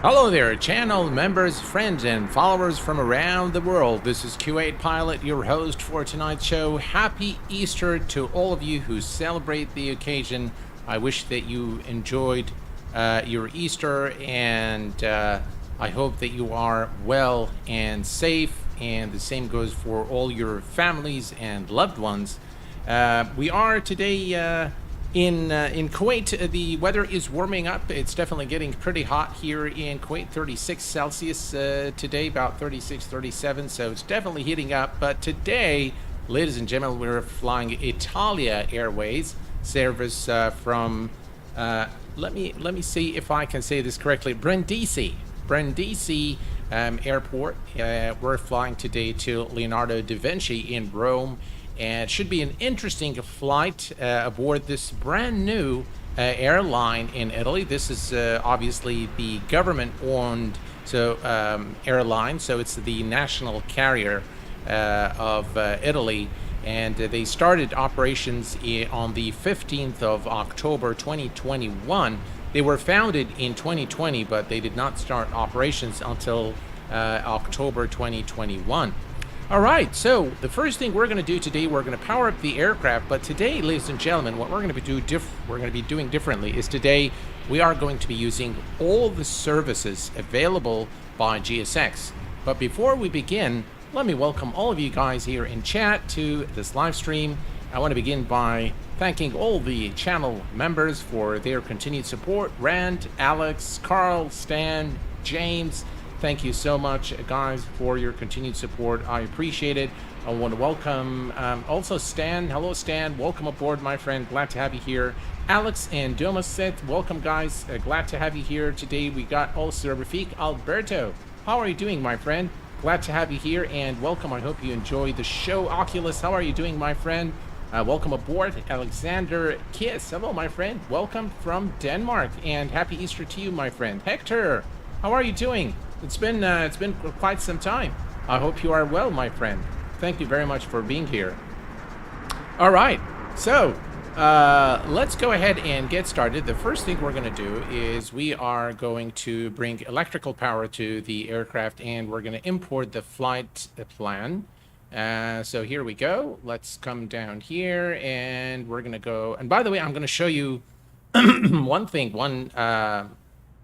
Hello there, channel members, friends, and followers from around the world. This is Q8 Pilot, your host for tonight's show. Happy Easter to all of you who celebrate the occasion. I wish that you enjoyed your Easter, and I hope that you are well and safe, and the same goes for all your families and loved ones. We are today in Kuwait. The weather is warming up. It's definitely getting pretty hot here in Kuwait. 36 Celsius today, about 36, 37. So it's definitely heating up. But today, ladies and gentlemen, we're flying Italia Airways service from. Let me see if I can say this correctly. Brindisi Airport. We're flying today to Leonardo da Vinci in Rome. And it should be an interesting flight aboard this brand new airline in Italy. This is obviously the government-owned airline, so it's the national carrier of Italy. And they started operations on the 15th of October 2021. They were founded in 2020, but they did not start operations until October 2021. All right, so the first thing we're going to do today, we're going to power up the aircraft. But today, ladies and gentlemen, what we're going to be doing differently is today we are going to be using all the services available by GSX. But before we begin, let me welcome all of you guys here in chat to this live stream. I want to begin by thanking all the channel members for their continued support. Rand, Alex, Carl, Stan, James. Thank you so much, guys, for your continued support. I appreciate it. I want to welcome also Stan. Hello, Stan. Welcome aboard, my friend. Glad to have you here. Alex and Domaset, welcome, guys. Glad to have you here today. We got also Rafik Alberto. How are you doing, my friend? Glad to have you here and welcome. I hope you enjoy the show. Oculus, how are you doing, my friend? Welcome aboard. Alexander Kiss. Hello, my friend. Welcome from Denmark and happy Easter to you, my friend. Hector, how are you doing? It's been quite some time. I hope you are well, my friend. Thank you very much for being here. All right, so let's go ahead and get started. The first thing we're going to do is we are going to bring electrical power to the aircraft, and we're going to import the flight plan. So here we go. Let's come down here, and we're going to go. And by the way, I'm going to show you one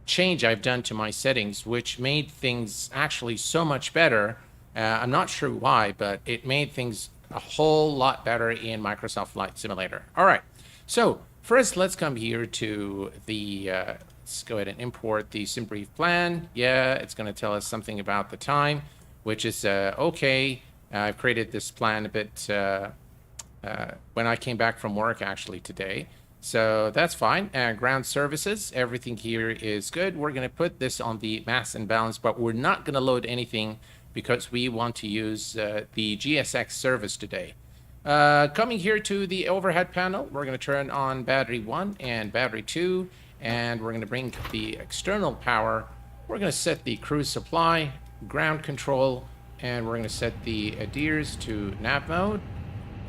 change I've done to my settings, which made things actually so much better. I'm not sure why, but it made things a whole lot better in Microsoft Flight Simulator. All right, so first let's come here to the let's go ahead and import the SimBrief plan. Yeah, it's going to tell us something about the time, which is okay. I've created this plan a bit when I came back from work actually today. So that's fine. Ground services, everything here is good. We're going to put this on the mass and balance, but we're not going to load anything because we want to use the GSX service today. Coming here to the overhead panel, we're going to turn on battery 1 and battery 2, and we're going to bring the external power. We're going to set the cruise supply, ground control, and we're going to set the ADIRS to nav mode.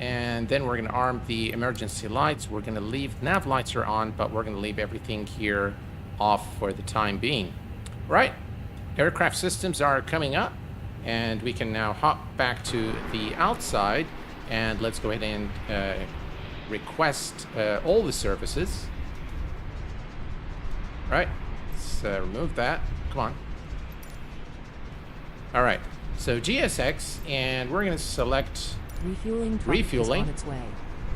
And then we're going to arm the emergency lights. We're going to leave nav lights are on, but we're going to leave everything here off for the time being. Right? Aircraft systems are coming up, and we can now hop back to the outside, and let's go ahead and request all the services. Right? Let's remove that. Come on. All right. So GSX, and we're going to select refueling is on its way.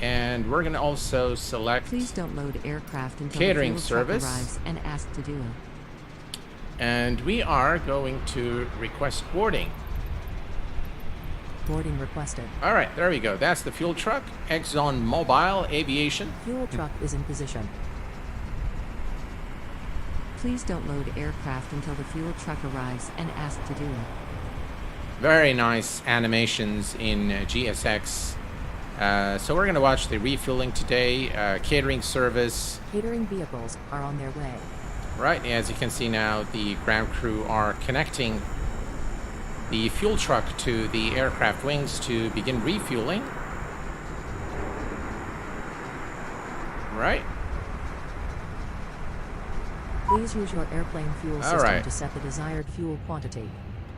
And we're going to also select Please don't load aircraft until catering the fuel truck service arrives and ask to do it. And we are going to request boarding. Boarding requested. All right, there we go. That's the fuel truck. Exxon Mobil Aviation. Fuel truck is in position. Please don't load aircraft until the fuel truck arrives and ask to do it. Very nice animations in GSX. So we're going to watch the refueling today, catering service. Catering vehicles are on their way. Right, as you can see now, the ground crew are connecting the fuel truck to the aircraft wings to begin refueling. Right. Please use your airplane fuel system right. to set the desired fuel quantity.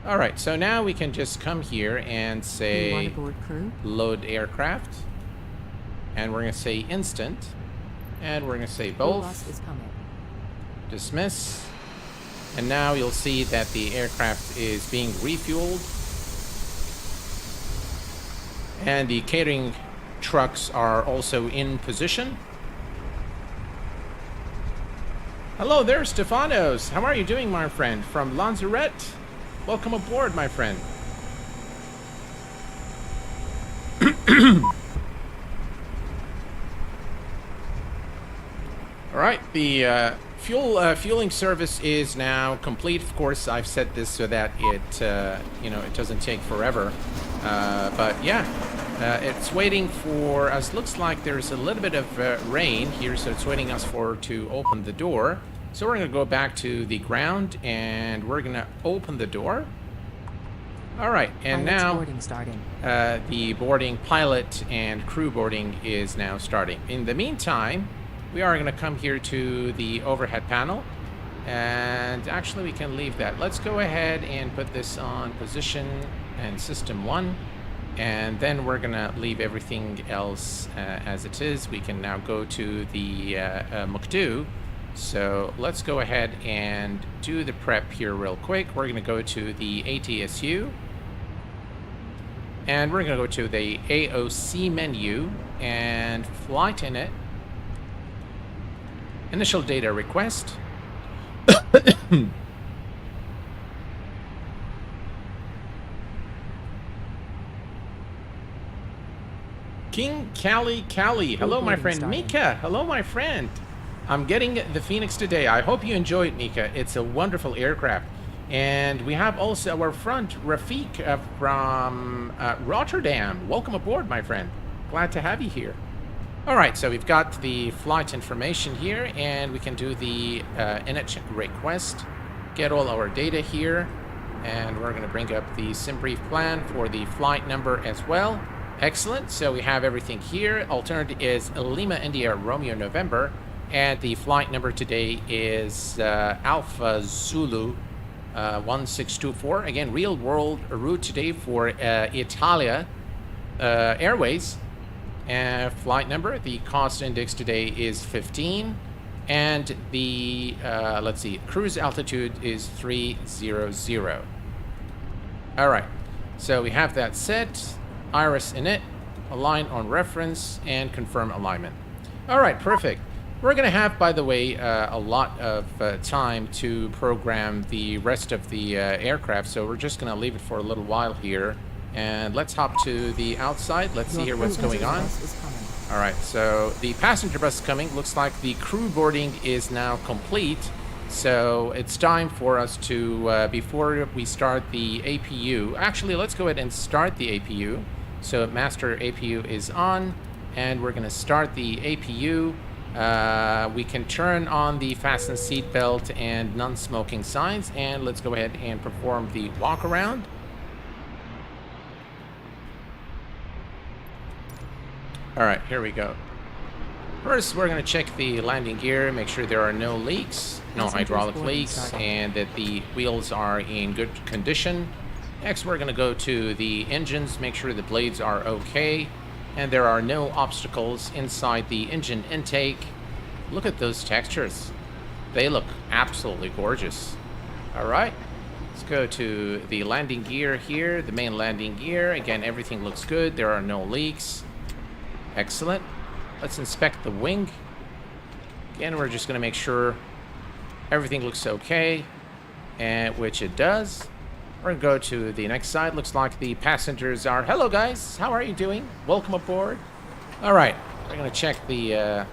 All right, so now we can just come here and Do you say want to board crew? load aircraft. And we're going to say instant. And we're going to say Fuel both. loss is coming. Dismiss. And now you'll see that the aircraft is being refueled. And the catering trucks are also in position. Hello there, Stefanos. How are you doing, my friend? From Lanzarote. Welcome aboard, my friend. All right, the fueling service is now complete. Of course, I've set this so that it it doesn't take forever. But yeah, it's waiting for us. Looks like there's a little bit of rain here, so it's waiting us to open the door. So we're going to go back to the ground, and we're going to open the door. All right, and Pilot's now boarding starting. the boarding, pilot and crew boarding is now starting. In the meantime, we are going to come here to the overhead panel, and actually we can leave that. Let's go ahead and put this on position and system 1, and then we're going to leave everything else as it is. We can now go to the Mukdu. So let's go ahead and do the prep here real quick. We're going to go to the ATSU, and we're going to go to the AOC menu and flight in it. Initial data request. King Cali. Hello, my friend. Mika. Hello, my friend. I'm getting the Fenix today. I hope you enjoy it, Mika. It's a wonderful aircraft. And we have also our friend, Rafik from Rotterdam. Welcome aboard, my friend. Glad to have you here. All right, so we've got the flight information here, and we can do the init request, get all our data here, and we're going to bring up the SimBrief plan for the flight number as well. Excellent. So we have everything here. Alternative is Lima India Romeo November. And the flight number today is Alpha Zulu 1624. Again, real world route today for Italia Airways. Flight number, the cost index today is 15. And the, let's see, cruise altitude is 300. All right, so we have that set. Iris init, align on reference, and confirm alignment. All right, perfect. We're going to have, by the way, a lot of time to program the rest of the aircraft, so we're just going to leave it for a little while here. And let's hop to the outside. Let's see here what's going on. All right, so the passenger bus is coming. Looks like the crew boarding is now complete. So it's time for us to, before we start the APU, actually, let's go ahead and start the APU. So master APU is on, and we're going to start the APU. We can turn on the fasten seatbelt and non-smoking signs, and let's go ahead and perform the walk around. All right, here we go. First, we're going to check the landing gear, make sure there are no leaks, no hydraulic leaks, and that the wheels are in good condition. Next, we're going to go to the engines, make sure the blades are okay, and there are no obstacles inside the engine intake. Look at those textures. They look absolutely gorgeous. All right, let's go to the landing gear here, the main landing gear. Again, everything looks good. There are no leaks. Excellent. Let's inspect the wing. Again, we're just going to make sure everything looks okay, and which it does. We're going to go to the next side. Looks like the passengers are... Hello, guys. How are you doing? Welcome aboard. All right. We're going to check the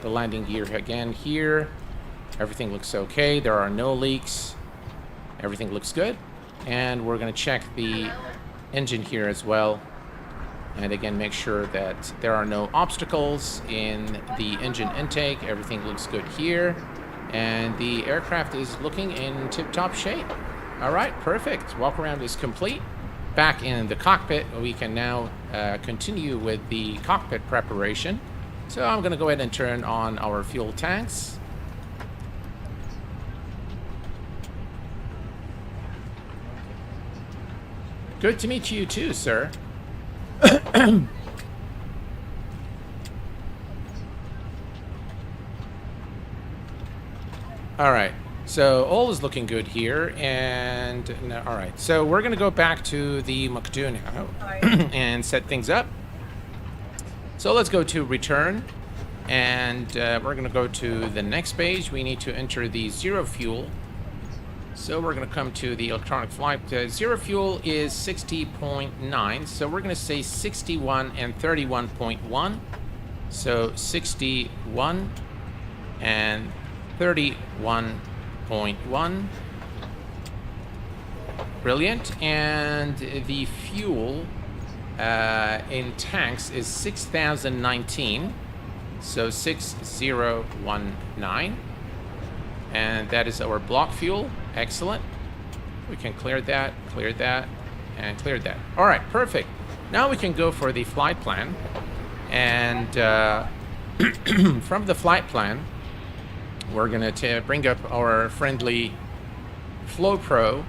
landing gear again here. Everything looks okay. There are no leaks. Everything looks good. And we're going to check the engine here as well. And again, make sure that there are no obstacles in the engine intake. Everything looks good here. And the aircraft is looking in tip-top shape. All right, perfect. Walk around is complete. Back in the cockpit, we can now continue with the cockpit preparation. So I'm going to go ahead and turn on our fuel tanks. Good to meet you too, sir. All right. So all is looking good here, and no, all right. So we're gonna go back to the Makdoon now and set things up. So let's go to return, and we're gonna go to the next page. We need to enter the zero fuel. So we're gonna come to the electronic flight. Zero fuel is 60.9. So we're gonna say 61 and 31.1. So 61 and 31.1. Brilliant. And the fuel in tanks is 6,019. So 6019. And that is our block fuel. Excellent. We can clear that, and clear that. All right, perfect. Now we can go for the flight plan. And from the flight plan, we're going to bring up our friendly Flow Pro,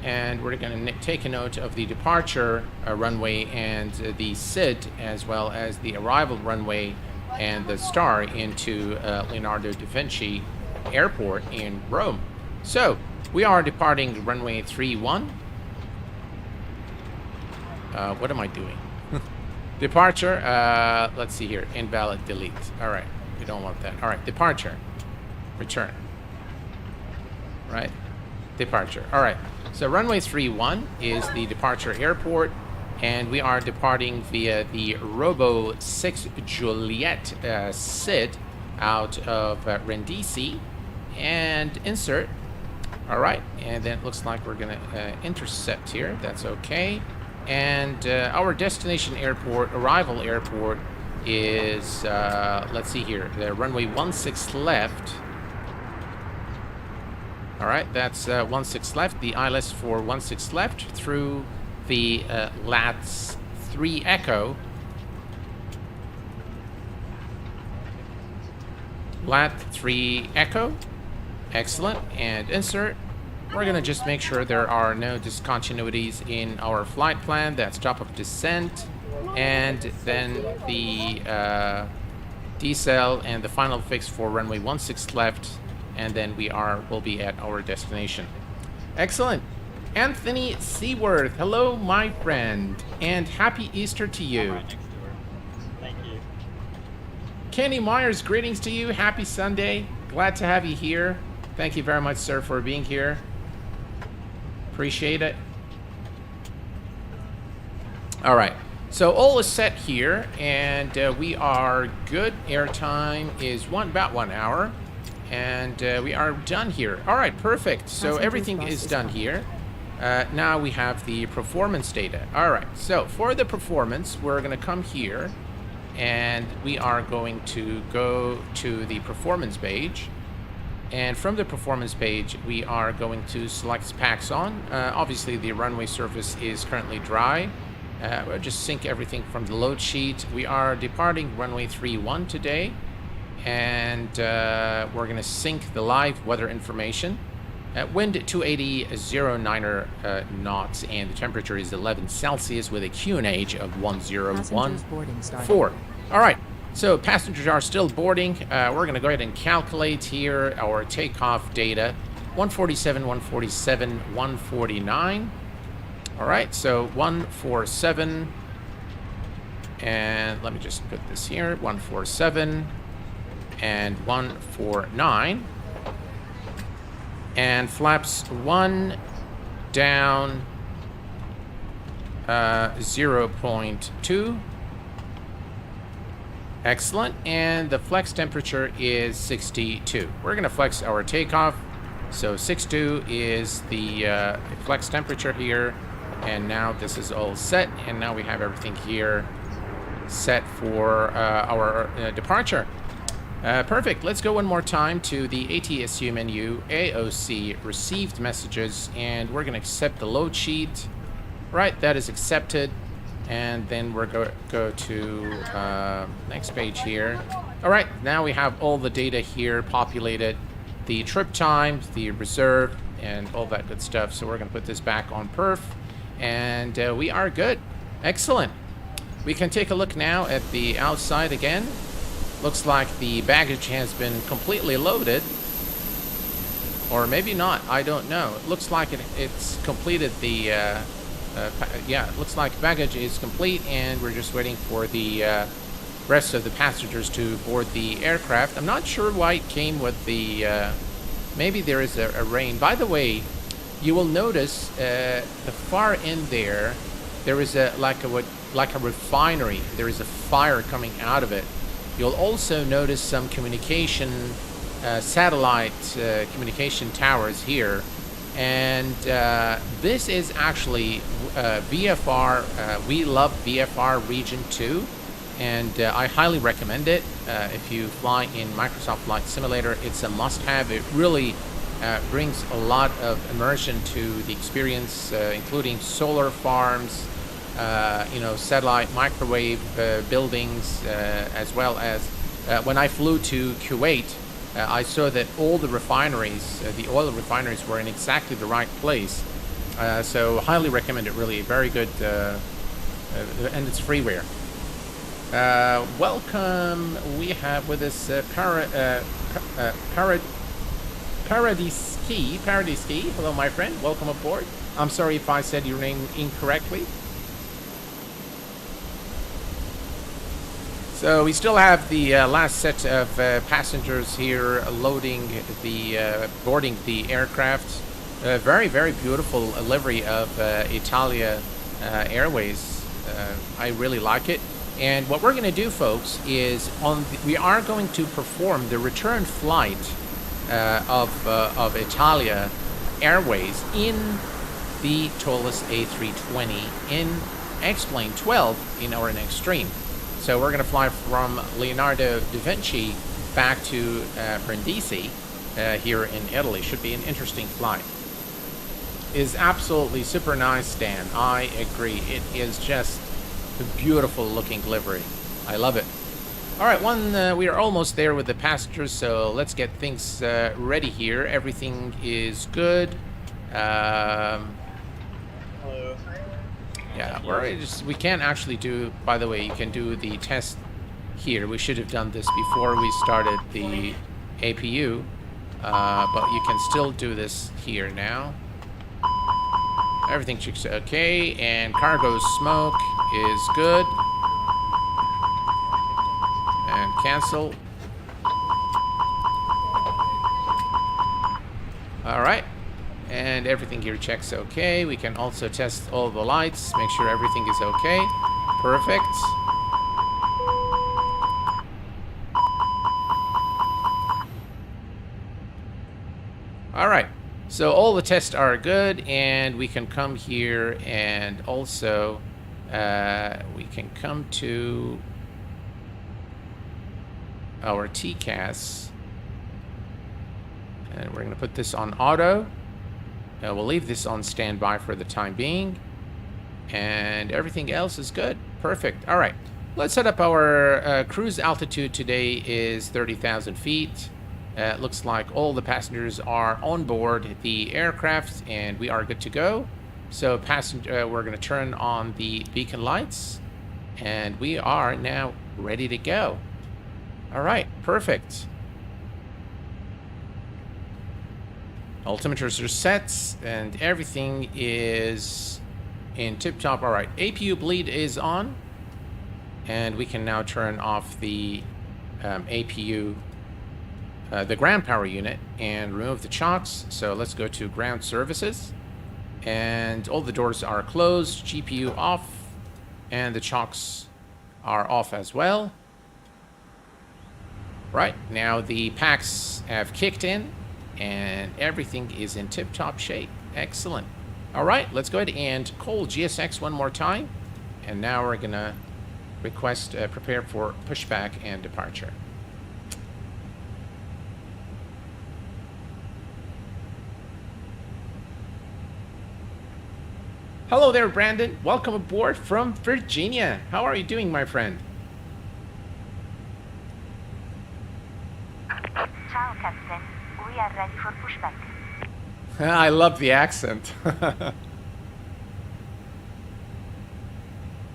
and we're going to take a note of the departure runway and the SID, as well as the arrival runway and the star into Leonardo da Vinci Airport in Rome. So we are departing runway 31. What am I doing? Departure. Let's see here. Invalid. Delete. All right. We don't want that. All right. Departure. Return. Right. Departure. All right. So runway 31 is the departure airport, and we are departing via the Robo 6 Juliet SID out of Brindisi, and insert. All right, and then it looks like we're gonna intercept here. That's okay. And our destination airport, arrival airport, is let's see here, the runway 16 left. All right, that's 16 left. The ILS for 16 left through the LATS 3 Echo. LAT 3 Echo. Excellent. And insert. We're going to just make sure there are no discontinuities in our flight plan. That's stop of descent. And then the decel and the final fix for runway 16 left. And then we'll be at our destination. Excellent. Anthony Seaworth. Hello, my friend. And happy Easter to you. Thank you. Kenny Myers, greetings to you. Happy Sunday. Glad to have you here. Thank you very much, sir, for being here. Appreciate it. All right. So all is set here, and we are good. Airtime is about 1 hour, and we are done here. All right, perfect. So everything is done here. Now we have the performance data. All right. So for the performance, we're going to come here, and we are going to go to the performance page. And from the performance page, we are going to select Paxon. Obviously, the runway surface is currently dry. We'll just sync everything from the load sheet. We are departing runway 31 today. And we're going to sync the live weather information. Wind 280.09 knots, and the temperature is 11 Celsius with a QNH of 1014. All right. So passengers are still boarding. We're going to go ahead and calculate here our takeoff data. 147, 147, 149. All right, so 147. And let me just put this here. 147 and 149. And flaps 1 down 0.2. Excellent. And the flex temperature is 62. We're going to flex our takeoff. So 62 is the flex temperature here. And now this is all set. And now we have everything here set for our departure. Perfect. Let's go one more time to the ATSU menu, AOC, received messages, and we're going to accept the load sheet. Right, that is accepted. And then we're going to go to next page here. All right, now we have all the data here populated, the trip times, the reserve, and all that good stuff. So we're going to put this back on perf. And we are good. Excellent. We can take a look now at the outside again. Looks like the baggage has been completely loaded. Or maybe not, I don't know. It looks like it's completed the... yeah, it looks like baggage is complete and we're just waiting for the rest of the passengers to board the aircraft. I'm not sure why it came with the... maybe there is a rain. By the way, you will notice the far end there is like a refinery. There is a fire coming out of it. You'll also notice some communication satellite communication towers here, and this is actually VFR. We love VFR Region 2, and I highly recommend it. If you fly in Microsoft Flight Simulator, it's a must-have. It really brings a lot of immersion to the experience, including solar farms, you know, satellite microwave buildings, as well as when I flew to Kuwait, I saw that all the refineries, the oil refineries, were in exactly the right place. So highly recommend it, really. Very good, and it's freeware. Welcome. We have with us Paradiski. Hello, my friend. Welcome aboard. I'm sorry if I said your name incorrectly. So we still have the last set of passengers here boarding the aircraft. Very, very beautiful livery of Italia Airways. I really like it. And what we're going to do, folks, is we are going to perform the return flight of Italia Airways in the tallest A320 in X-Plane 12 in our next stream. So we're going to fly from Leonardo da Vinci back to Brindisi here in Italy. Should be an interesting flight. Is absolutely super nice, Dan. I agree. It is just a beautiful looking livery. I love it. All right, we are almost there with the passengers, so let's get things ready here. Everything is good. Hello. Yeah, we can't actually do, by the way, you can do the test here. We should have done this before we started the APU, but you can still do this here now. Everything checks okay, and cargo smoke is good. And cancel. All right. And everything here checks okay. We can also test all the lights, make sure everything is okay. Perfect. All right. So all the tests are good, and we can come here and also we can come to our TCAS. And we're going to put this on auto. We'll leave this on standby for the time being. And everything else is good. Perfect. All right. Let's set up our cruise altitude today is 30,000 feet. It looks like all the passengers are on board the aircraft and we are good to go. So we're going to turn on the beacon lights and we are now ready to go. All right. Perfect. Altimeters are set and everything is in tip-top. All right, APU bleed is on and we can now turn off the APU, the ground power unit, and remove the chocks. So let's go to ground services and all the doors are closed, GPU off, and the chocks are off as well. Right, now the packs have kicked in and everything is in tip-top shape. Excellent. All right, let's go ahead and call GSX one more time. And now we're going to request prepare for pushback and departure. Hello there, Brandon. Welcome aboard from Virginia. How are you doing, my friend? Ciao, Captain. We are ready for pushback. I love the accent.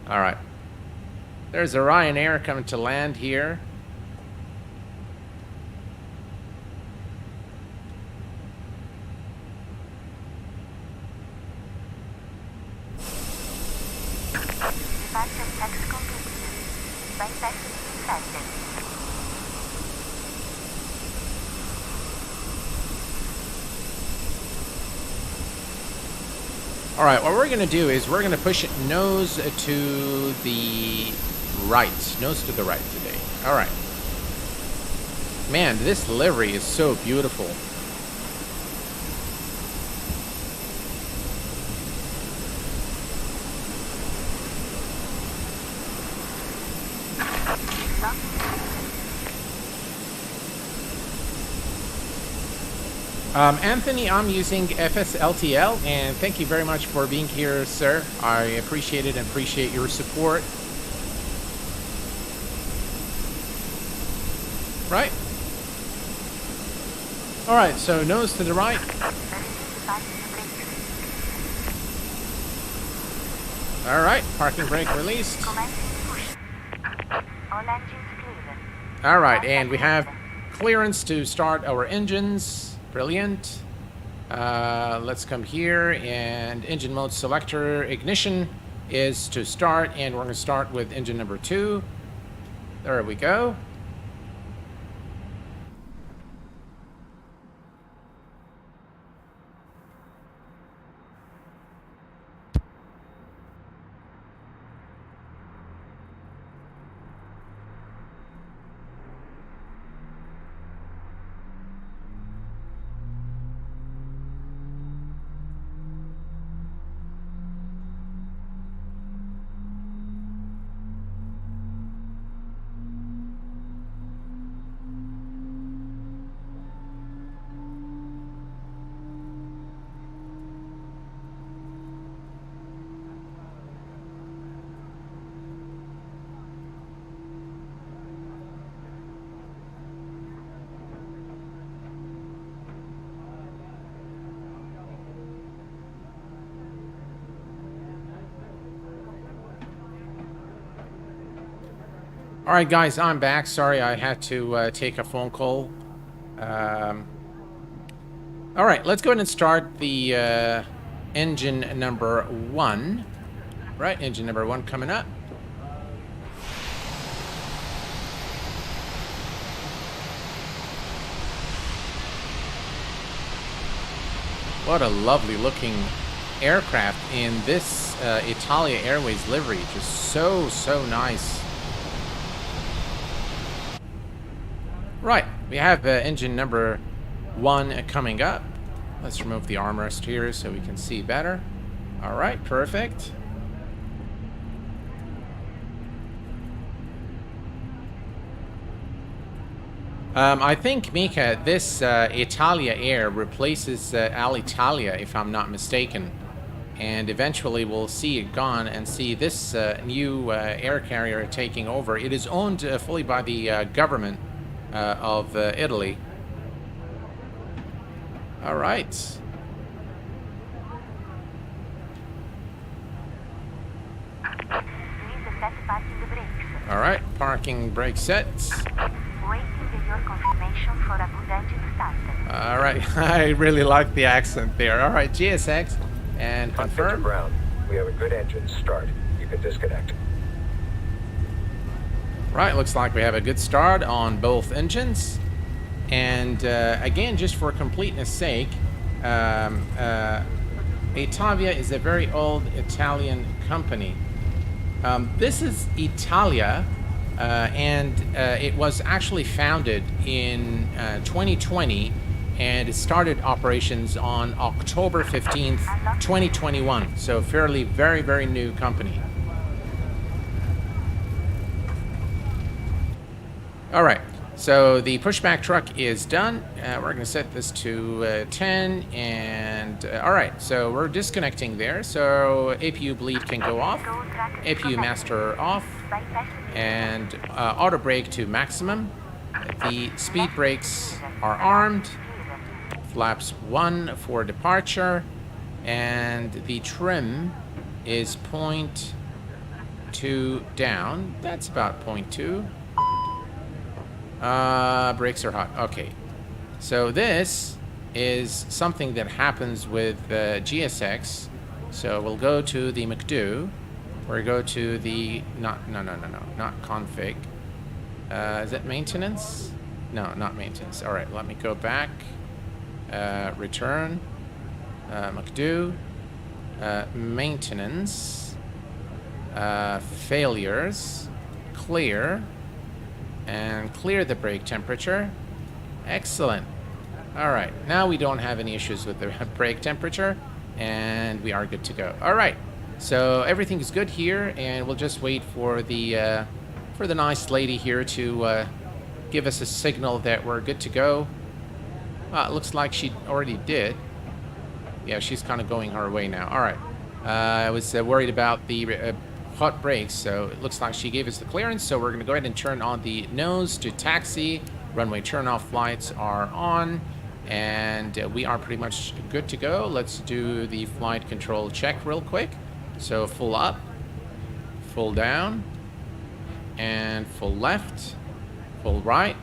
All right. There's a Ryanair coming to land here. Departure checks completed. Bypassing infected. All right, what we're going to do is we're going to push it nose to the right. Nose to the right today. All right. Man, this livery is so beautiful. Anthony, I'm using FSLTL, and thank you very much for being here, sir. I appreciate it and appreciate your support. Right. All right, so nose to the right. All right, parking brake released. All engines clear. All right, and we have clearance to start our engines. Brilliant. Let's come here, and engine mode selector ignition is to start, and we're going to start with engine number 2. There we go. All right, guys, I'm back. Sorry, I had to take a phone call. All right, let's go ahead and start the engine number 1. Right, engine number 1 coming up. What a lovely looking aircraft in this Italia Airways livery. Just so nice. Right, we have engine number 1 coming up. Let's remove the armrest here so we can see better. All right, perfect. I think, Mika, this Italia Air replaces Alitalia, if I'm not mistaken. And eventually we'll see it gone and see this new air carrier taking over. It is owned fully by the government of Italy. All right. All right, parking brake set. Waiting your confirmation for a good engine start. All right, I really like the accent there. All right, GSX and confirm. Brown, we have a good engine start. You can disconnect. Right, looks like we have a good start on both engines. And again, just for completeness sake, Italia is a very old Italian company. This is Italia, and it was actually founded in 2020, and it started operations on October 15th, 2021. So fairly very new company. All right, so the pushback truck is done. We're going to set this to 10, and all right, so we're disconnecting there. So APU bleed can go off, APU master off, and auto brake to maximum. The speed brakes are armed. Flaps 1 for departure, and the trim is 0.2 0.2 down. That's about 0.2. Brakes are hot. Okay. So this is something that happens with GSX. So we'll go to the McDo. Or go to the... not config. Is that maintenance? No, not maintenance. All right, let me go back. Return. McDo. Maintenance. Failures. Clear. And clear the brake temperature. Excellent. All right, now we don't have any issues with the brake temperature, and we are good to go. All right, so everything is good here, and we'll just wait for the nice lady here to give us a signal that we're good to go. It looks like she already did. Yeah, she's kind of going her way now. All right, I was worried about the hot brakes, so it looks like she gave us the clearance, so we're going to go ahead and turn on the nose to taxi. Runway turn-off lights are on, and we are pretty much good to go. Let's do the flight control check real quick. So full up, full down, and full left, full right,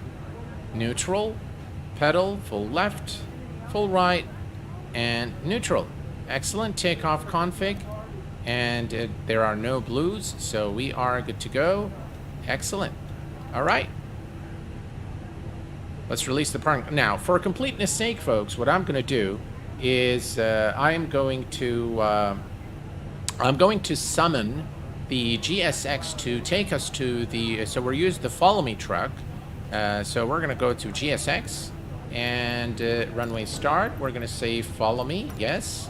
neutral, pedal, full left, full right, and neutral. Excellent. Takeoff config. And there are no blues, so we are good to go. Excellent. All right. Let's release the parking. Now, for completeness sake, folks, what I'm going to do is I'm going to summon the GSX to take us to the. So we're using the follow me truck. So we're going to go to GSX and runway start. We're going to say follow me. Yes.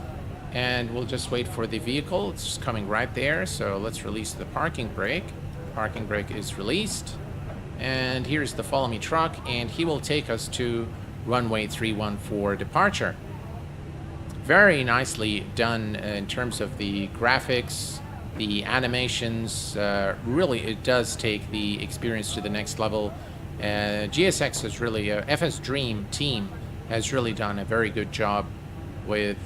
And we'll just wait for the vehicle. It's coming right there. So let's release the parking brake. Parking brake is released. And here's the follow me truck, and he will take us to runway 314 departure. Very nicely done in terms of the graphics, the animations. Really, it does take the experience to the next level. GSX has really, FS Dream team has really done a very good job with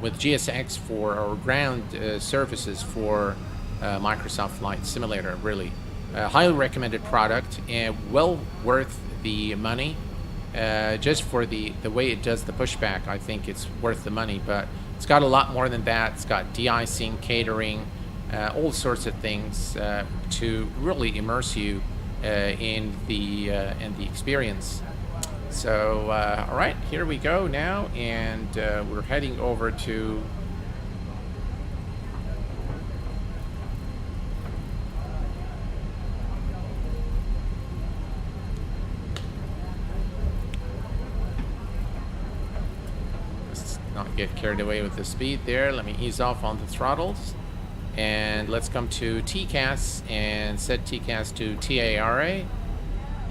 with GSX for our ground services for Microsoft Flight Simulator. Really highly recommended product, and well worth the money. Just for the way it does the pushback, I think it's worth the money, but it's got a lot more than that. It's got de-icing, catering, all sorts of things to really immerse you in the experience. So, all right, here we go now, and we're heading over to... Let's not get carried away with the speed there. Let me ease off on the throttles. And let's come to TCAS and set TCAS to TARA.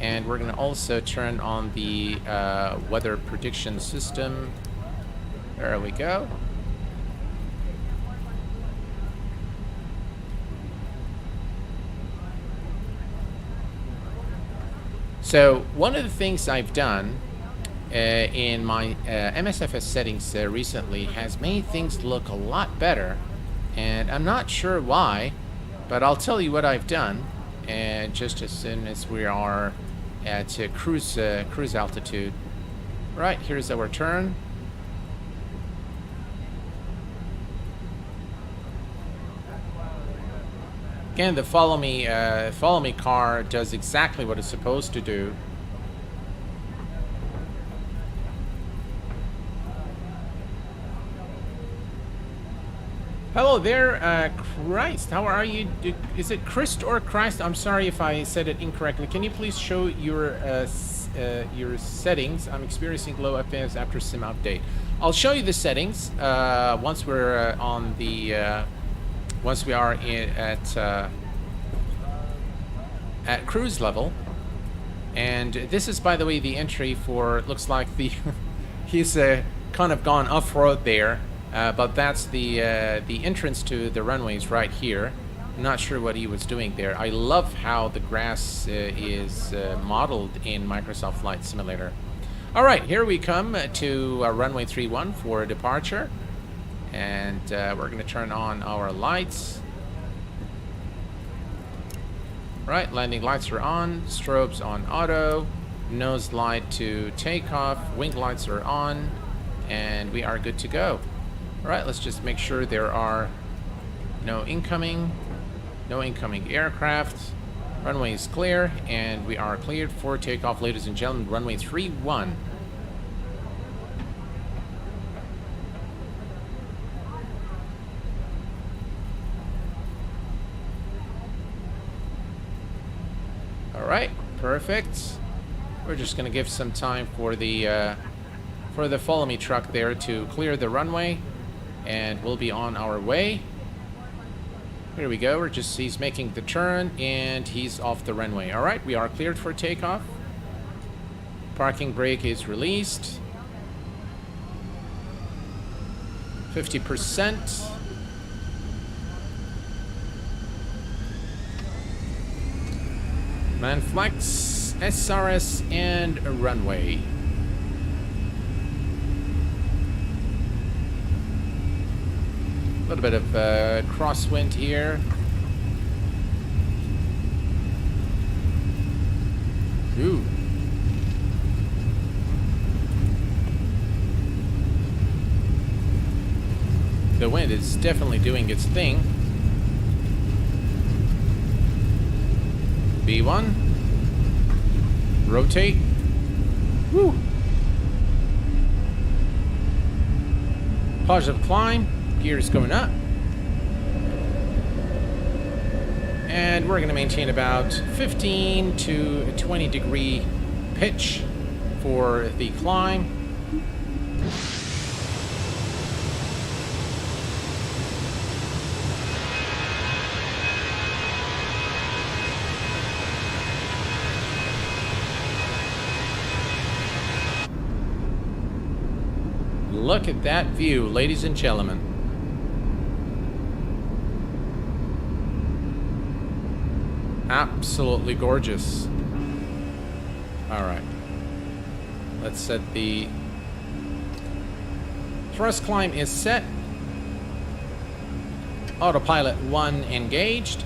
And we're going to also turn on the weather prediction system. There we go. So one of the things I've done in my MSFS settings recently has made things look a lot better. And I'm not sure why, but I'll tell you what I've done. And just as soon as we are at cruise altitude. Right, here's our turn. Again, the follow me car does exactly what it's supposed to do. Hello there, Christ. How are you? Is it Christ or Christ? I'm sorry if I said it incorrectly. Can you please show your settings? I'm experiencing low FPS after sim update. I'll show you the settings once we're on the once we are at cruise level. And this is, by the way, the entry for. Looks like the he's kind of gone off-road there. But that's the entrance to the runways right here. I'm not sure what he was doing there. I love how the grass is modeled in Microsoft Flight Simulator. All right, here we come to runway 31 for departure. And we're going to turn on our lights. Right, landing lights are on, strobes on auto, nose light to takeoff, wing lights are on, and we are good to go. All right, let's just make sure there are no incoming aircraft. Runway is clear, and we are cleared for takeoff, ladies and gentlemen. Runway 31. All right, perfect. We're just gonna give some time for the follow me truck there to clear the runway, and we'll be on our way. Here we go. He's making the turn, and he's off the runway. All right, we are cleared for takeoff. Parking brake is released. 50%. Manflex, SRS, and a runway. A little bit of crosswind here. Ooh. The wind is definitely doing its thing. B1. Rotate. Woo. Positive climb. Gears going up. And we're going to maintain about 15 to 20 degree pitch for the climb. Look at that view, ladies and gentlemen. Absolutely gorgeous. All right. Let's set the thrust climb is set. Autopilot 1 engaged.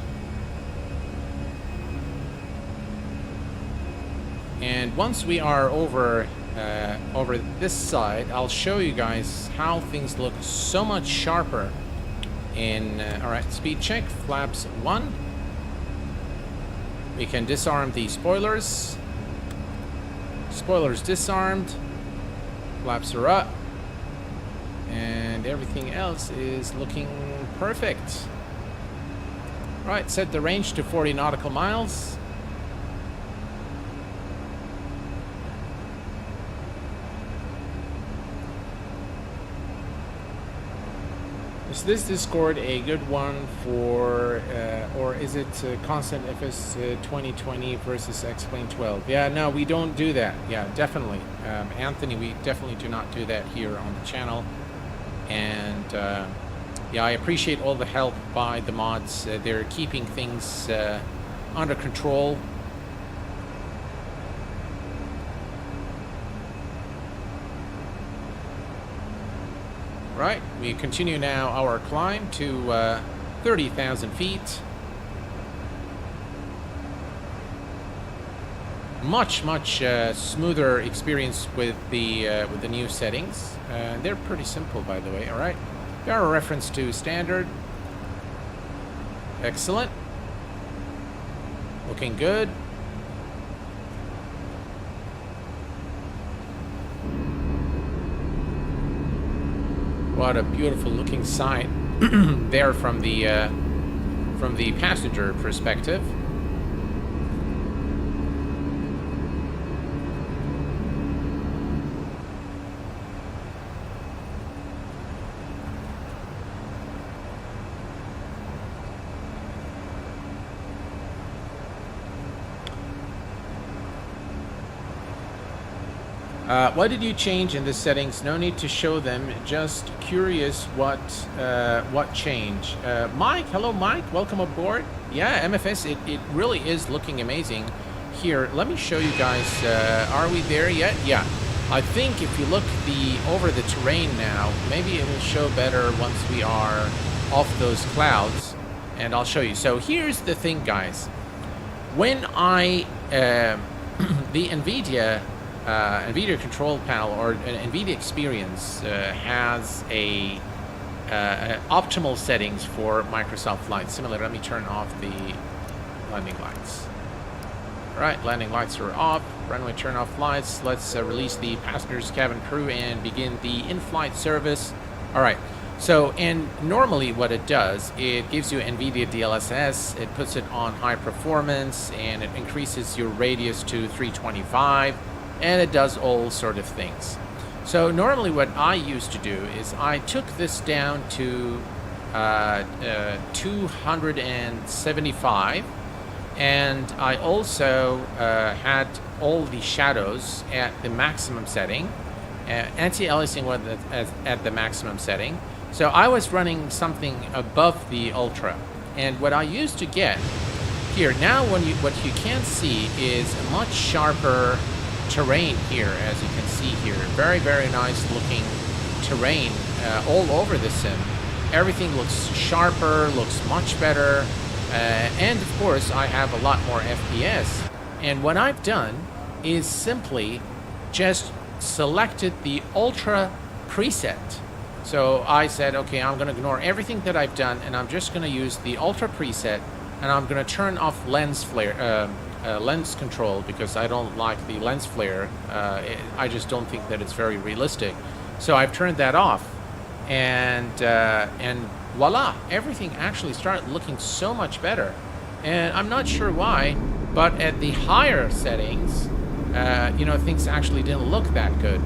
And once we are over this side, I'll show you guys how things look so much sharper in all right, speed check, flaps 1. We can disarm the spoilers. Spoilers disarmed. Flaps are up. And everything else is looking perfect. All right, set the range to 40 nautical miles. Is this Discord a good one for, or is it constant FS 2020 versus X-Plane 12? Yeah, no, we don't do that. Yeah, definitely. Anthony, we definitely do not do that here on the channel. And yeah, I appreciate all the help by the mods. They're keeping things under control. Right, we continue now our climb to 30,000 feet. Much smoother experience with the new settings. They're pretty simple, by the way. All right, they are a reference to standard. Excellent. Looking good. What a beautiful looking sight there from the passenger perspective. What did you change in the settings? No need to show them. Just curious what changed. Mike, hello Mike, welcome aboard. Yeah, MFS, it really is looking amazing here. Let me show you guys. Are we there yet? Yeah. I think if you look over the terrain now, maybe it will show better once we are off those clouds, and I'll show you. So here's the thing, guys. When the NVIDIA control panel, or NVIDIA Experience, has a optimal settings for Microsoft Flight Simulator. Let me turn off the landing lights. All right, landing lights are off. Runway turn off lights. Let's release the passengers, cabin crew, and begin the in-flight service. All right. So, and normally what it does, it gives you NVIDIA DLSS, it puts it on high performance, and it increases your radius to 325, and it does all sort of things. So normally what I used to do is I took this down to 275, and I also had all the shadows at the maximum setting, anti-aliasing was at the maximum setting. So I was running something above the Ultra. And what I used to get here, now what you can see is a much sharper terrain here, as you can see here. Very, very nice looking terrain all over the sim. Everything looks sharper, looks much better. And of course, I have a lot more FPS. And what I've done is simply just selected the Ultra preset. So I said, okay, I'm going to ignore everything that I've done, and I'm just going to use the Ultra preset, and I'm going to turn off lens flare, lens control, because I don't like the lens flare. I just don't think that it's very realistic. So I've turned that off, and voila, everything actually started looking so much better. And I'm not sure why, but at the higher settings, things actually didn't look that good.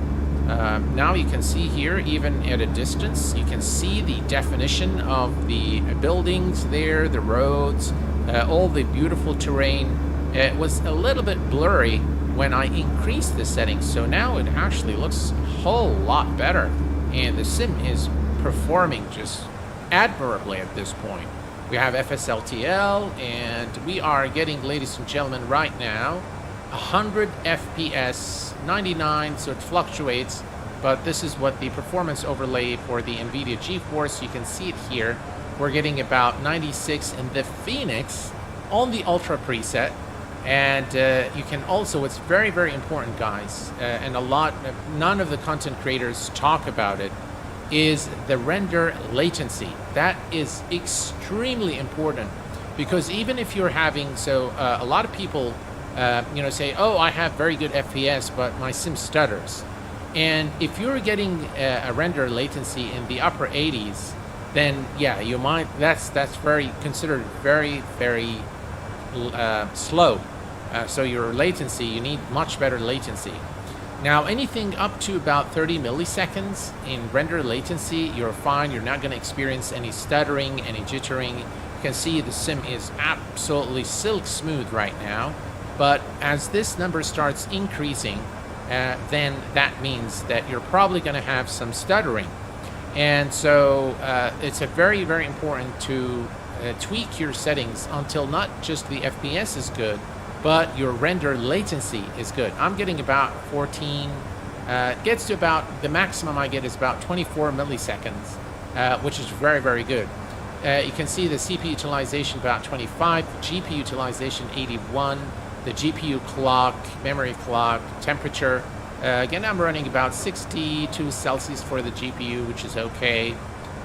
Now you can see here, even at a distance, you can see the definition of the buildings there, the roads, all the beautiful terrain. It was a little bit blurry when I increased the settings, so now it actually looks a whole lot better. And the sim is performing just admirably at this point. We have FSLTL, and we are getting, ladies and gentlemen, right now, 100 FPS, 99, so it fluctuates, but this is what the performance overlay for the NVIDIA GeForce, you can see it here. We're getting about 96 in the Fenix on the Ultra preset, and you can also, it's very, very important, guys, and none of the content creators talk about it, is the render latency. That is extremely important, because even if you're having, a lot of people say, oh, I have very good FPS, but my sim stutters. And if you're getting a render latency in the upper 80s, then yeah, you might, that's considered very, very slow. So your latency, you need much better latency. Now, anything up to about 30 milliseconds in render latency, you're fine. You're not going to experience any stuttering, any jittering. You can see the sim is absolutely silk smooth right now. But as this number starts increasing, then that means that you're probably going to have some stuttering. And so it's very, very important to tweak your settings until not just the FPS is good, but your render latency is good. I'm getting about 14, it gets to about, the maximum I get is about 24 milliseconds, which is very, very good. You can see the CPU utilization about 25, GPU utilization 81, the GPU clock, memory clock, temperature. Again, I'm running about 62 Celsius for the GPU, which is okay.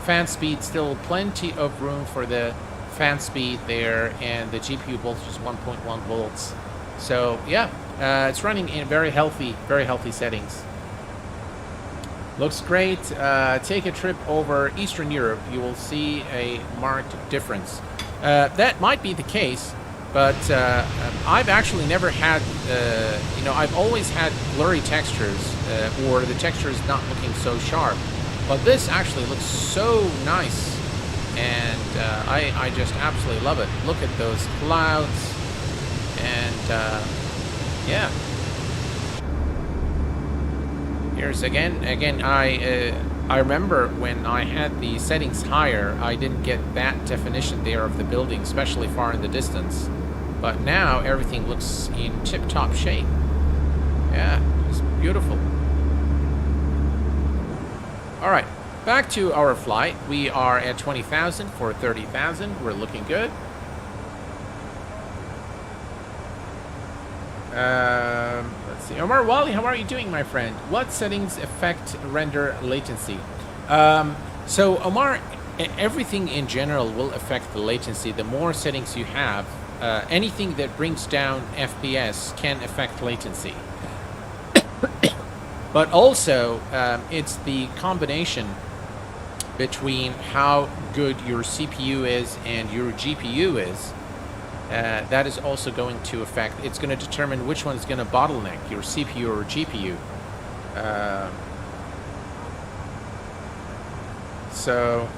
Fan speed, still plenty of room for the fan speed there, and the GPU voltage is 1.1 volts. So yeah, it's running in very healthy settings. Looks great. Take a trip over Eastern Europe, you will see a marked difference. That might be the case, but I've actually never had, I've always had blurry textures, or the texture is not looking so sharp. But this actually looks so nice, and I just absolutely love it. Look at those clouds, and yeah. Here's again, I remember when I had the settings higher, I didn't get that definition there of the building, especially far in the distance. But now everything looks in tip-top shape. Yeah, it's beautiful. All right, back to our flight. We are at 20,000 for 30,000. We're looking good. Let's see. Omar Wally, how are you doing, my friend? What settings affect render latency? So, Omar, everything in general will affect the latency. The more settings you have, anything that brings down FPS can affect latency. But also, it's the combination between how good your CPU is and your GPU is. That is also going to affect, it's going to determine which one is going to bottleneck, your CPU or GPU. So,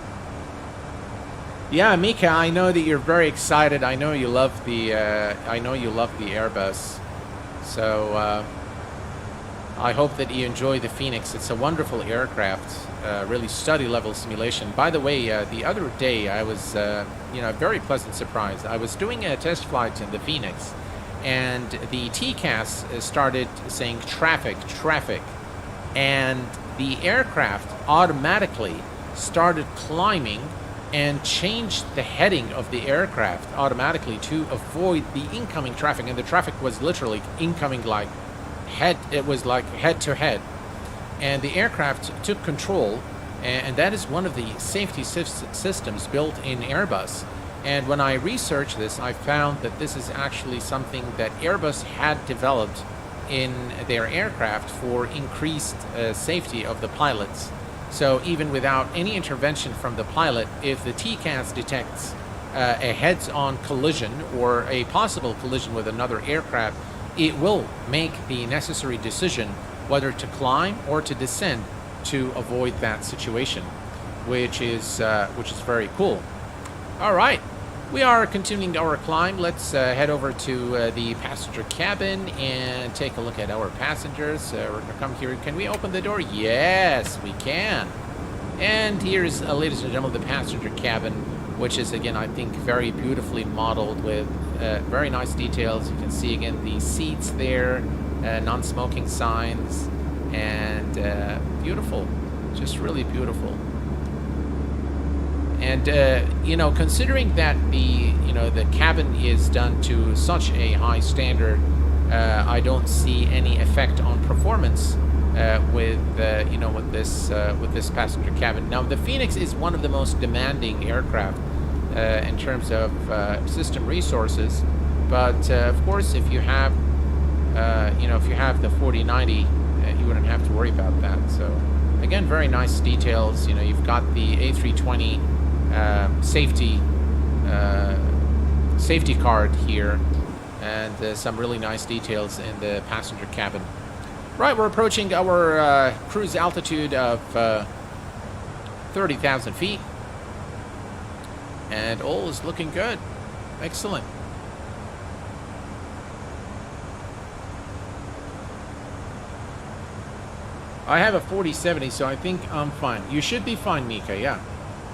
yeah, Mika, I know that you're very excited. I know you love the, Airbus. So, I hope that you enjoy the Fenix. It's a wonderful aircraft, really study level simulation. By the way, the other day I was, a very pleasant surprise. I was doing a test flight in the Fenix, and the TCAS started saying traffic, and the aircraft automatically started climbing and changed the heading of the aircraft automatically to avoid the incoming traffic, and the traffic was literally incoming like it was like head to head, and the aircraft took control, and that is one of the safety systems built in Airbus. And when I researched this, I found that this is actually something that Airbus had developed in their aircraft for increased safety of the pilots. So even without any intervention from the pilot, if the TCAS detects a heads-on collision or a possible collision with another aircraft, it will make the necessary decision whether to climb or to descend to avoid that situation, which is very cool. All right, we are continuing our climb. Let's head over to the passenger cabin and take a look at our passengers. We're gonna come here. Can we open the door? Yes, we can. And here's, ladies and gentlemen, the passenger cabin, which is, again, I think very beautifully modeled with very nice details. You can see, again, the seats there, non-smoking signs, and beautiful, just really beautiful. And, considering that the cabin is done to such a high standard, I don't see any effect on performance with this passenger cabin. Now, the Fenix is one of the most demanding aircraft in terms of system resources, but of course, if you have the 4090, you wouldn't have to worry about that. So, again, very nice details. You've got the A320 safety card here, and some really nice details in the passenger cabin. Right, we're approaching our cruise altitude of 30,000 feet. And all is looking good. Excellent. I have a 4070, so I think I'm fine. You should be fine, Mika, yeah.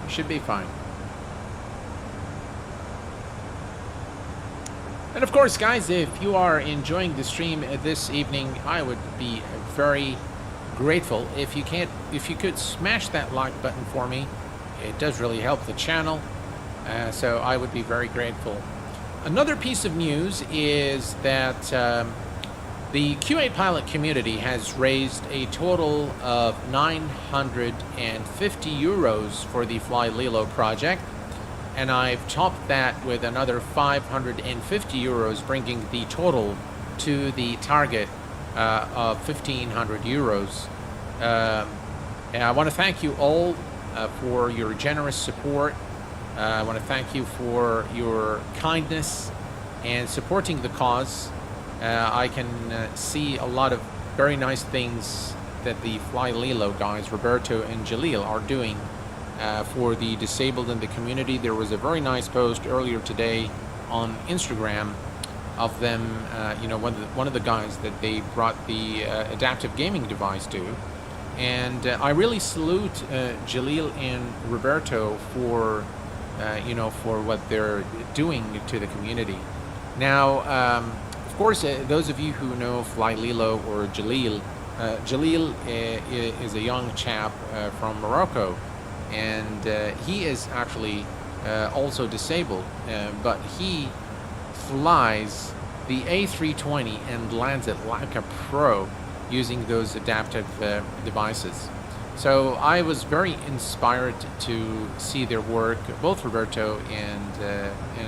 You should be fine. And of course, guys, if you are enjoying the stream this evening, I would be very grateful if you could smash that like button for me. It does really help the channel. So I would be very grateful. Another piece of news is that the QA pilot community has raised a total of 950 euros for the Fly Lilo project, and I've topped that with another 550 euros, bringing the total to the target of 1,500 euros. And I want to thank you all for your generous support. I want to thank you for your kindness and supporting the cause. I can see a lot of very nice things that the Fly Lilo guys, Roberto and Jalil, are doing for the disabled in the community. There was a very nice post earlier today on Instagram of them, one of the guys that they brought the adaptive gaming device to. And I really salute Jalil and Roberto for what they're doing to the community. Now, of course, those of you who know Fly Lilo or Jalil, Jalil is a young chap from Morocco, and he is actually also disabled, but he flies the A320 and lands it like a pro using those adaptive devices. So I was very inspired to see their work, both Roberto and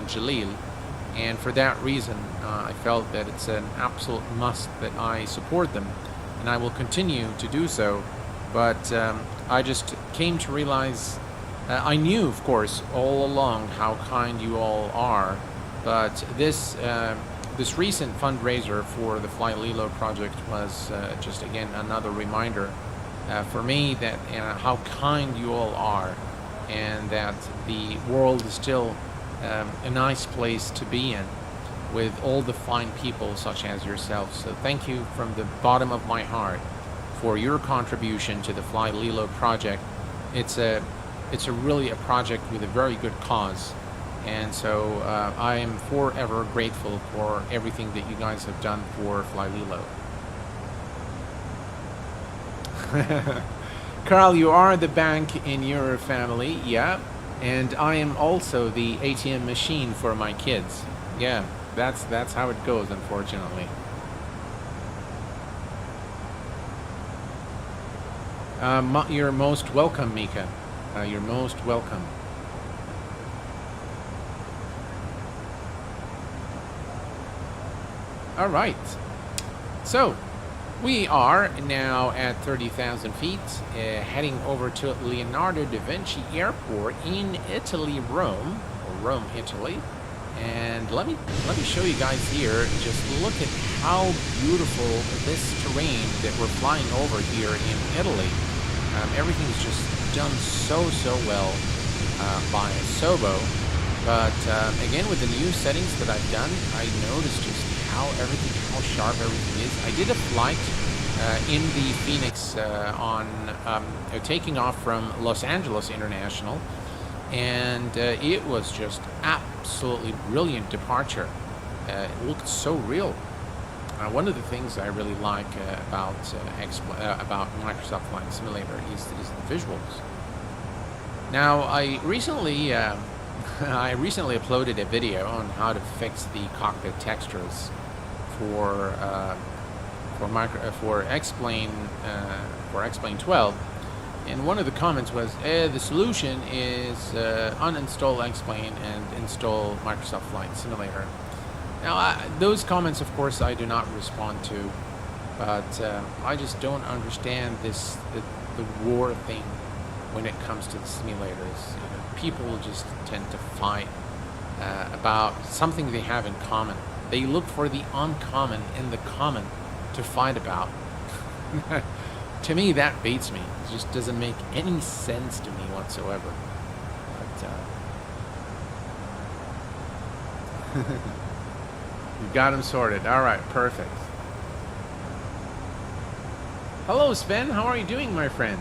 Jalil, and for that reason I felt that it's an absolute must that I support them, and I will continue to do so. But I just came to realize, I knew of course all along how kind you all are, but this recent fundraiser for the Fly Lilo project was just again another reminder for me that how kind you all are, and that the world is still a nice place to be in with all the fine people such as yourselves. So thank you from the bottom of my heart for your contribution to the Fly Lilo project. It's really a project with a very good cause, and so I am forever grateful for everything that you guys have done for Fly Lilo. Carl, you are the bank in your family, yeah, and I am also the ATM machine for my kids. Yeah, that's how it goes, unfortunately. You're most welcome, Mika. You're most welcome. All right. So, we are now at 30,000 feet, heading over to Leonardo da Vinci Airport in Italy, Rome, or Rome, Italy. And let me show you guys here. Just look at how beautiful this terrain that we're flying over here in Italy. Everything's just done so well by Sobo. But again, with the new settings that I've done, I noticed just how sharp everything is. I did a flight in the Fenix on taking off from Los Angeles International, and it was just absolutely brilliant departure. It looked so real. One of the things I really like about Microsoft Flight Simulator is the visuals. Now, I recently uploaded a video on how to fix the cockpit textures for X-Plane 12, and one of the comments was the solution is uninstall X-Plane and install Microsoft Flight Simulator. Now, those comments, of course, I do not respond to, but I just don't understand the war thing when it comes to the simulators. People just tend to fight about something they have in common. They look for the uncommon in the common to fight about. To me, that beats me. It just doesn't make any sense to me whatsoever. But, you got them sorted. All right, perfect. Hello, Sven. How are you doing, my friend?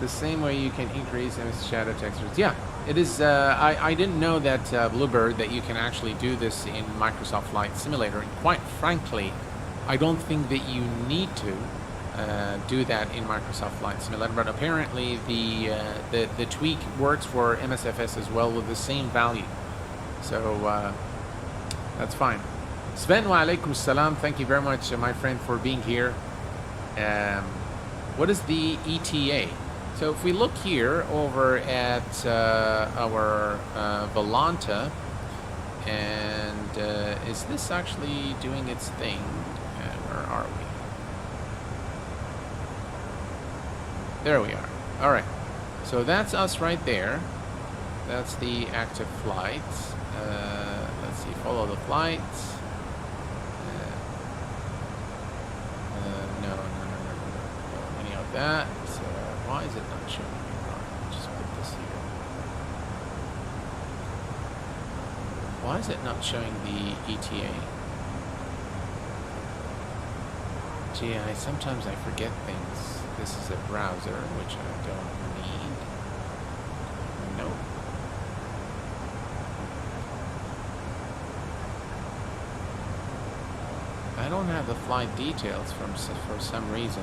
The same way you can increase MS shadow textures. Yeah, it is. I didn't know that Bluebird, that you can actually do this in Microsoft Flight Simulator. And quite frankly, I don't think that you need to do that in Microsoft Flight Simulator. But apparently, the tweak works for MSFS as well with the same value. So that's fine. Sven, wa alaikum salam. Thank you very much, my friend, for being here. What is the ETA? So if we look here over at our Volanta, and is this actually doing its thing? Where are we? There we are. All right. So that's us right there. That's the active flight. Let's see. Follow the flight. No. Any of that. Why is it not showing me? Just put this here. Why is it not showing the ETA? Gee, sometimes I forget things. This is a browser, which I don't need. Nope. I don't have the flight details for some reason.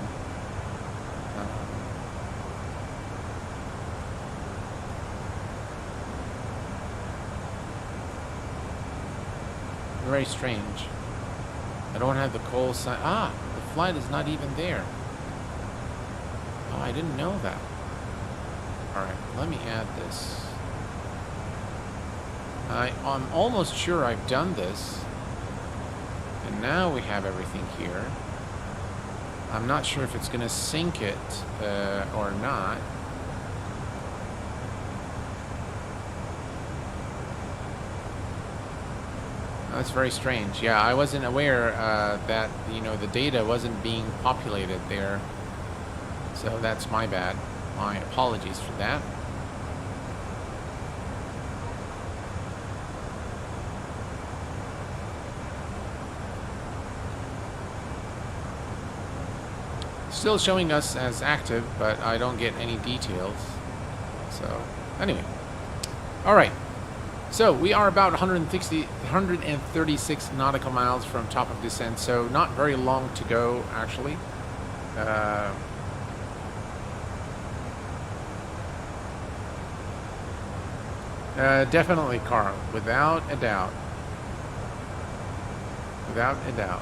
Very strange. I don't have the call sign. Ah, the flight is not even there. Oh, I didn't know that. Alright, let me add this. I'm almost sure I've done this. And now we have everything here. I'm not sure if it's going to sync it or not. That's very strange. Yeah, I wasn't aware that, you know, the data wasn't being populated there. So that's my bad. My apologies for that. Still showing us as active, but I don't get any details. So, anyway. Alright. So, we are about 136 nautical miles from top of descent, so not very long to go, actually. Definitely, Carl. Without a doubt. Without a doubt.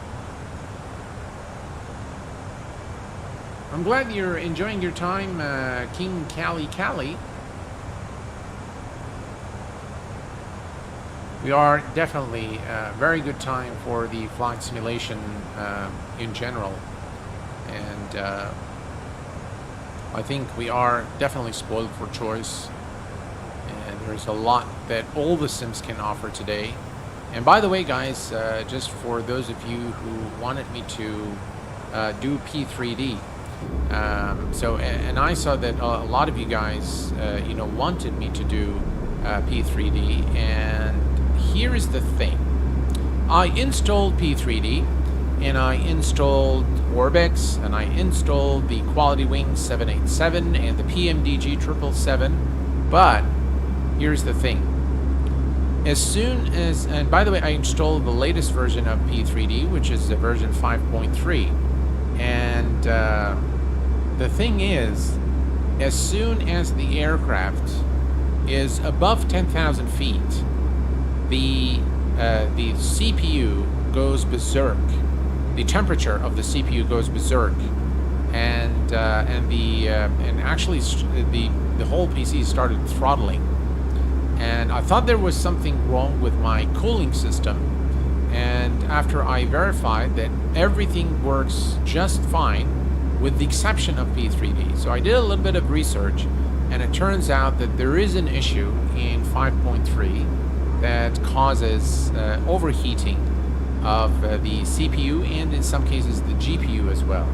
I'm glad you're enjoying your time, King Cali. We are definitely very good time for the flight simulation in general. And I think we are definitely spoiled for choice. And there's a lot that all the sims can offer today. And by the way, guys, just for those of you who wanted me to do P3D, and I saw that a lot of you guys, you know, wanted me to do P3D, and here is the thing. I installed P3D, and I installed Orbex, and I installed the Quality Wing 787 and the PMDG 777, but here's the thing. As soon as, and by the way, I installed the latest version of P3D, which is the version 5.3, and the thing is, as soon as the aircraft is above 10,000 feet, the CPU goes berserk. The temperature of the CPU goes berserk, and actually the whole PC started throttling. And I thought there was something wrong with my cooling system. And after I verified that everything works just fine, with the exception of P3D. So I did a little bit of research, and it turns out that there is an issue in 5.3 that causes overheating of the CPU and in some cases the GPU as well.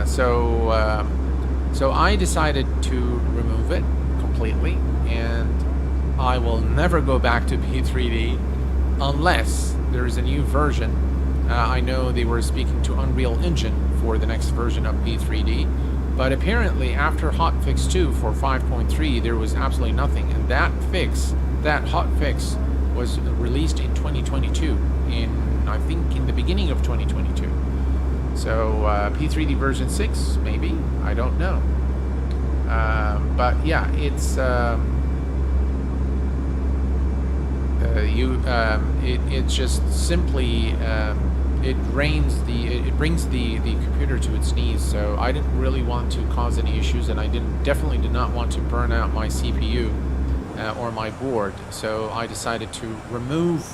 So I decided to remove it completely, and I will never go back to P3D unless there is a new version. I know they were speaking to Unreal Engine for the next version of P3D, but apparently after hotfix 2 for 5.3 there was absolutely nothing, and that hotfix was released in 2022, I think in the beginning of 2022. So P3D version 6 maybe, I don't know, but yeah, it's it's just simply it brings the computer to its knees. So I didn't really want to cause any issues, and I definitely did not want to burn out my CPU or my board. So I decided to remove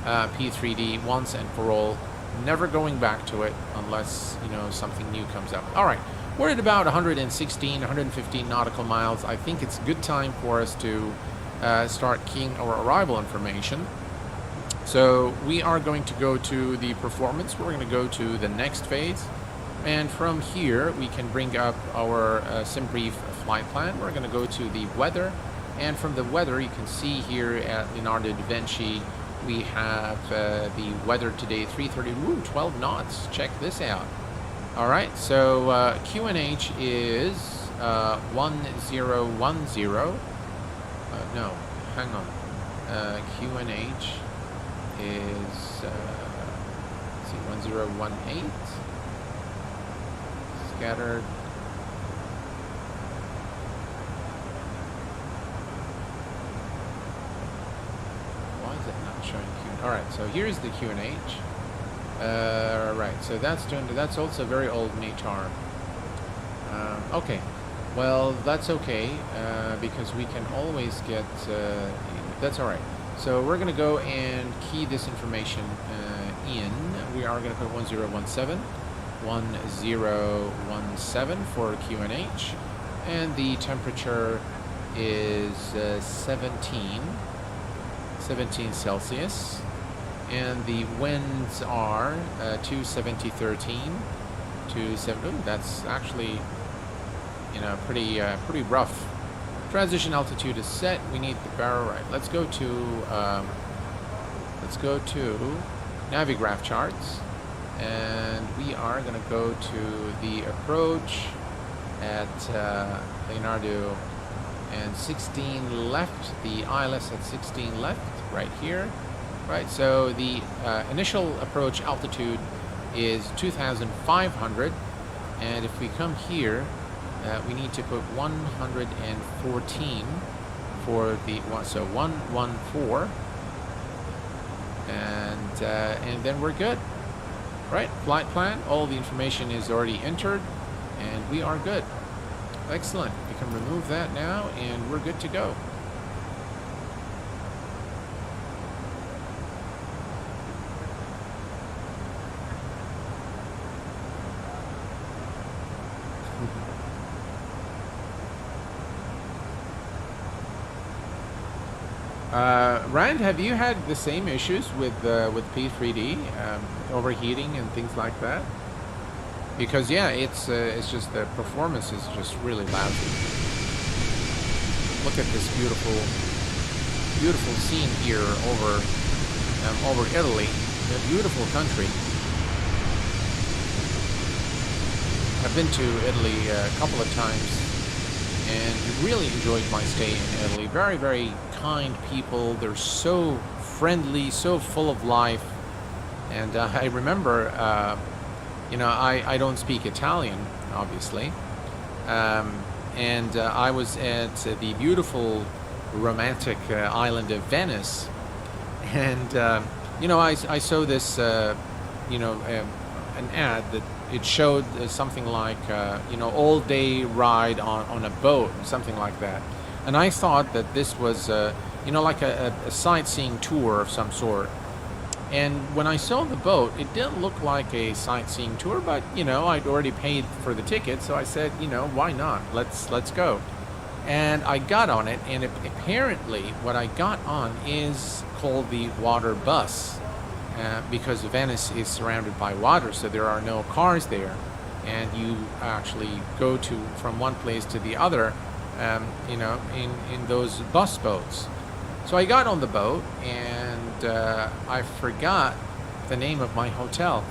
P3D once and for all, never going back to it unless, you know, something new comes up. All right, we're at about 115 nautical miles. I think it's a good time for us to start keying our arrival information. So we are going to go to the performance. We're going to go to the next phase, and from here we can bring up our SimBrief flight plan. We're going to go to the weather, and from the weather you can see here at Leonardo da Vinci we have the weather today, 3:30, 12 knots. Check this out. All right, so QNH is 1010. No, hang on. QNH is see, 1018. Scattered. Why is it not showing Q? All right, so here's the QNH. Right, so that's also very old NATAR. Okay, well that's okay because we can always get. That's all right. So we're gonna go and key this information in. We are gonna put 1017, 1017 for QNH, and the temperature is 17 Celsius. And the winds are 270-13, 27. Ooh, that's actually, you know, pretty rough. Transition altitude is set. We need the barrel right. Let's go to Navigraph charts, and we are gonna go to the approach at Leonardo and 16 left. The ILS at 16 left, right here. Right, so the initial approach altitude is 2,500, and if we come here, we need to put 114 for the one, so 114, and then we're good. Right, flight plan. All the information is already entered, and we are good. Excellent. We can remove that now, and we're good to go. Rand, have you had the same issues with P3D, overheating and things like that? Because yeah, it's just the performance is just really lousy. Look at this beautiful scene here over Italy, a beautiful country. I've been to Italy a couple of times, and really enjoyed my stay in Italy. Very, very kind people. They're so friendly, so full of life. And I remember, you know, I don't speak Italian, obviously. And I was at the beautiful, romantic island of Venice. And, you know, I saw this, you know, an ad that it showed something like, you know, all-day ride on a boat, something like that. And I thought that this was, you know, like a sightseeing tour of some sort. And when I saw the boat, it didn't look like a sightseeing tour, but, you know, I'd already paid for the ticket, so I said, you know, why not? Let's go. And I got on it, and apparently what I got on is called the water bus. Because Venice is surrounded by water, so there are no cars there, and you actually go from one place to the other, you know, in those bus boats. So I got on the boat, and I forgot the name of my hotel.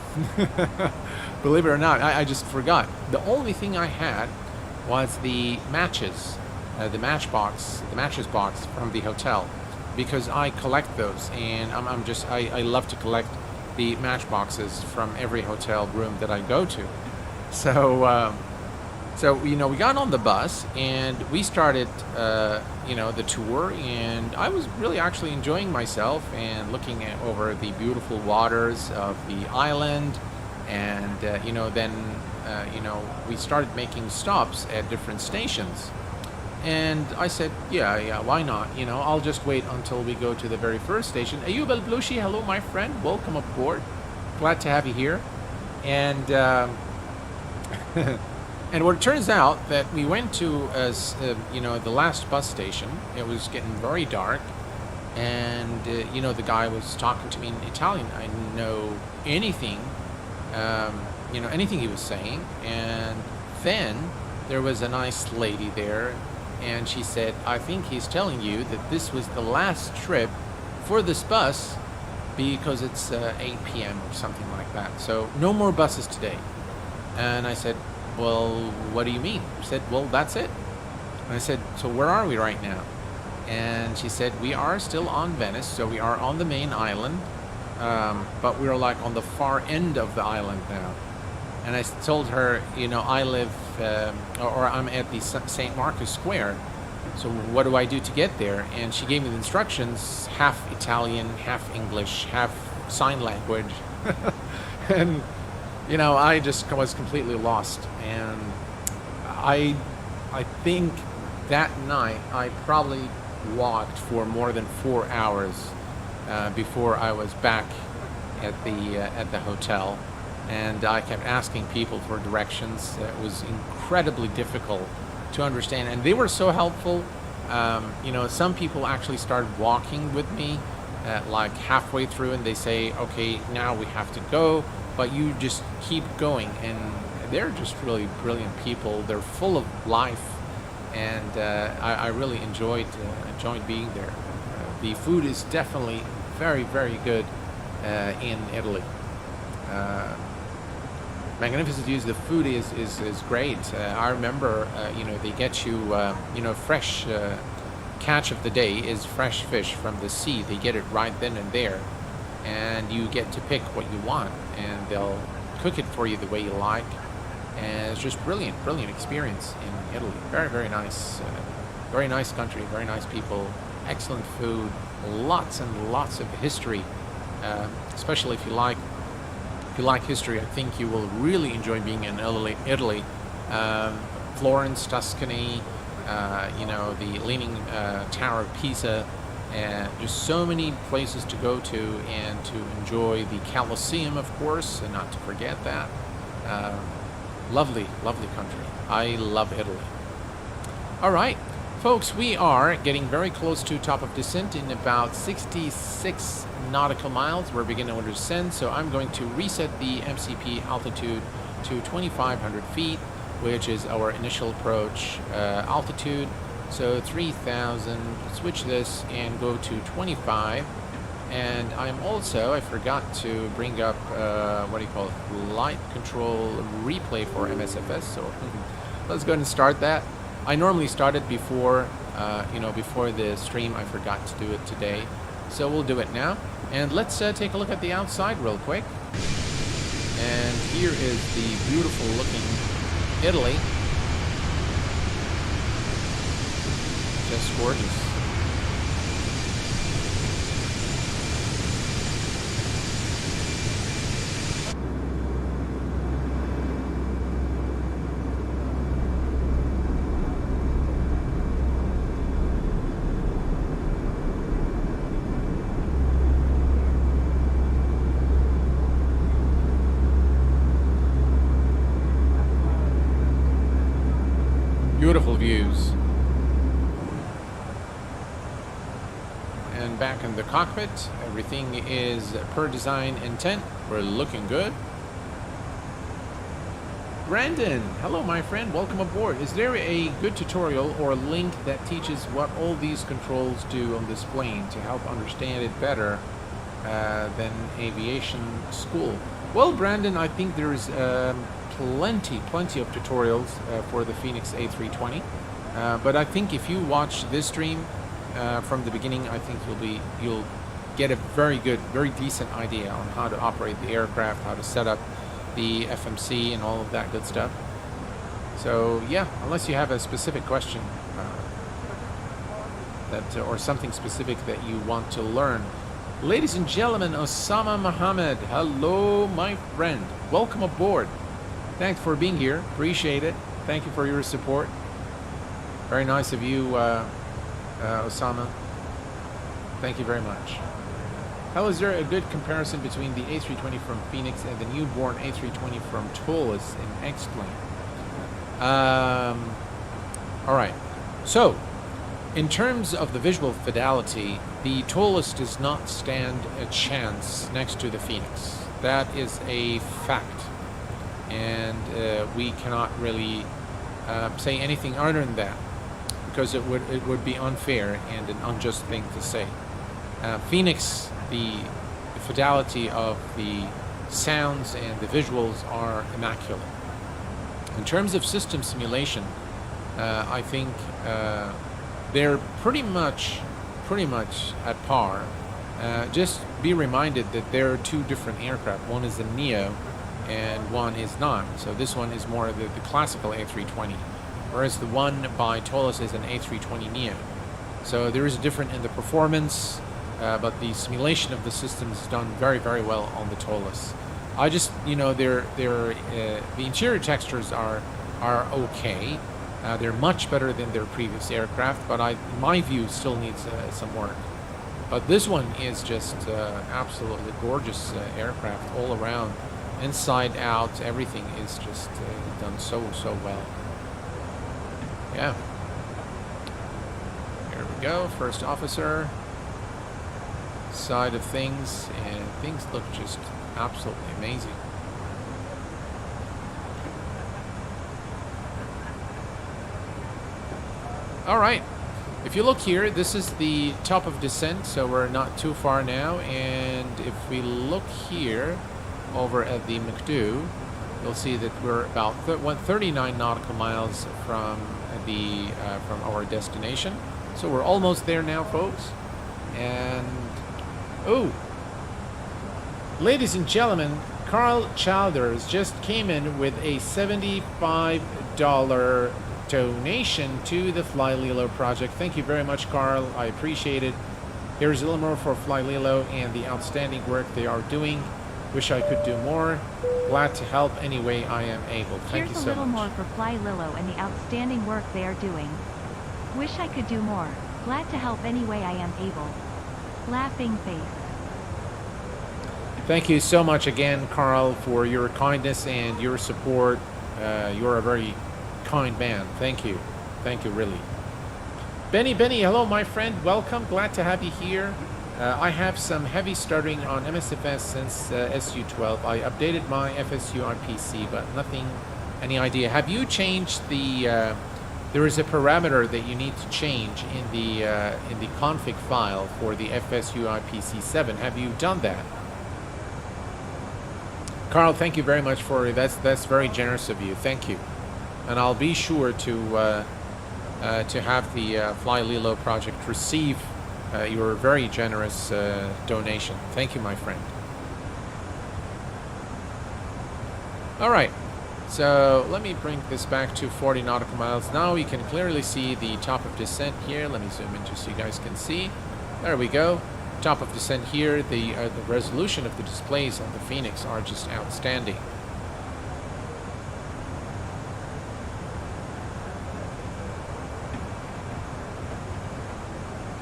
Believe it or not, I just forgot. The only thing I had was the matches, the matches box from the hotel. Because I collect those, and I love to collect the matchboxes from every hotel room that I go to. So, so you know, we got on the bus and we started, you know, the tour, and I was really actually enjoying myself and looking over the beautiful waters of the island, and you know, then you know, we started making stops at different stations. And I said, yeah, why not? You know, I'll just wait until we go to the very first station. Ayub El-Blushi, hello, my friend. Welcome aboard. Glad to have you here. And and what it turns out that we went to, you know, the last bus station. It was getting very dark. And, you know, the guy was talking to me in Italian. I didn't know anything, you know, anything he was saying. And then there was a nice lady there. And she said, I think he's telling you that this was the last trip for this bus because it's 8 p.m. or something like that. So no more buses today. And I said, well, what do you mean? She said, well, that's it. And I said, so where are we right now? And she said, we are still on Venice. So we are on the main island. but we were like on the far end of the island now. And I told her, I live, or I'm at the St. Marcus Square. So what do I do to get there? And she gave me the instructions, half Italian, half English, half sign language. And, I just was completely lost. And I think that night I probably walked for more than 4 hours before I was back at the hotel. And I kept asking people for directions. It was incredibly difficult to understand, and they were so helpful. Some people actually started walking with me like halfway through, and they say, okay, now we have to go, but you just keep going. And they're just really brilliant people. They're full of life, and I really enjoyed being there. The food is definitely very, very good in Italy. Magnificent views. The food is great. I remember, they get you, fresh catch of the day is fresh fish from the sea. They get it right then and there, and you get to pick what you want, and they'll cook it for you the way you like. And it's just brilliant experience in Italy. Very, very nice. Very nice country. Very nice people. Excellent food. Lots and lots of history, especially if you like history. I think you will really enjoy being in Italy. Florence, Tuscany, the Leaning Tower of Pisa, and just so many places to go to and to enjoy the Colosseum, of course, and not to forget that. Lovely, lovely country. I love Italy. All right, folks, we are getting very close to top of descent in about 66 nautical miles. We're beginning to descend, so I'm going to reset the MCP altitude to 2,500 feet, which is our initial approach altitude. So 3,000, switch this and go to 25. And I'm also, I forgot to bring up, light control replay for MSFS. So let's go ahead and start that. I normally start it before the stream. I forgot to do it today. So we'll do it now. And let's take a look at the outside real quick. And here is the beautiful looking Italy. Just gorgeous. Beautiful views. And back in the cockpit, everything is per design intent. We're looking good. Brandon, hello my friend, welcome aboard. Is there a good tutorial or link that teaches what all these controls do on this plane to help understand it better than aviation school? Well, Brandon, I think there's plenty of tutorials for the Fenix A320, but I think if you watch this stream from the beginning, I think you'll get a very decent idea on how to operate the aircraft, how to set up the FMC and all of that good stuff. So yeah, unless you have a specific question or something specific that you want to learn. Ladies and gentlemen, Osama Mohammed, hello my friend, welcome aboard. Thanks for being here. Appreciate it. Thank you for your support. Very nice of you, Osama. Thank you very much. How is there a good comparison between the A320 from Fenix and the newborn A320 from Toulouse? And explain. All right. So, in terms of the visual fidelity, the Toulouse does not stand a chance next to the Fenix. That is a fact. And we cannot really say anything other than that, because it would be unfair and an unjust thing to say. Fenix, the fidelity of the sounds and the visuals are immaculate. In terms of system simulation, I think they're pretty much at par just be reminded that there are two different aircraft. One is a Neo and one is not. So this one is more the classical A320, whereas the one by Tolos is an A320 Neo. So there is a difference in the performance, but the simulation of the system is done very, very well on the Tolos. I just, you know, the interior textures are okay. They're much better than their previous aircraft, but in my view, still needs some work. But this one is just absolutely gorgeous aircraft all around, inside out. Everything is just done so well. Yeah. Here we go. First officer side of things, and things look just absolutely amazing. All right. If you look here, this is the top of descent, so we're not too far now. And if we look here over at the McDo, you'll see that we're about 39 nautical miles from our destination. So we're almost there now, folks. And oh, ladies and gentlemen, Carl Childers just came in with a $75 donation to the Fly Lilo project. Thank you very much, Carl. I appreciate it. Here's a little more for Fly Lilo and the outstanding work they are doing. Wish I could do more. Glad to help any way I am able. Thank you so much. Here's a little more for Fly Lilo and the outstanding work they are doing. Wish I could do more. Glad to help any way I am able. Laughing face. Thank you so much again, Carl, for your kindness and your support. You're a very kind man. Thank you. Thank you, really. Benny, hello, my friend. Welcome. Glad to have you here. I have some heavy starting on MSFS since SU12. I updated my FSU on PC, but nothing, any idea. Have you changed the... there is a parameter that you need to change in the config file for the FSU IPC7. Have you done that? Carl, thank you very much for that's very generous of you. Thank you. And I'll be sure to have the Fly Lilo project receive your very generous donation. Thank you, my friend. All right, so let me bring this back to 40 nautical miles. Now you can clearly see the top of descent here. Let me zoom in just so you guys can see. There we go. Top of descent here. The resolution of the displays on the Fenix are just outstanding.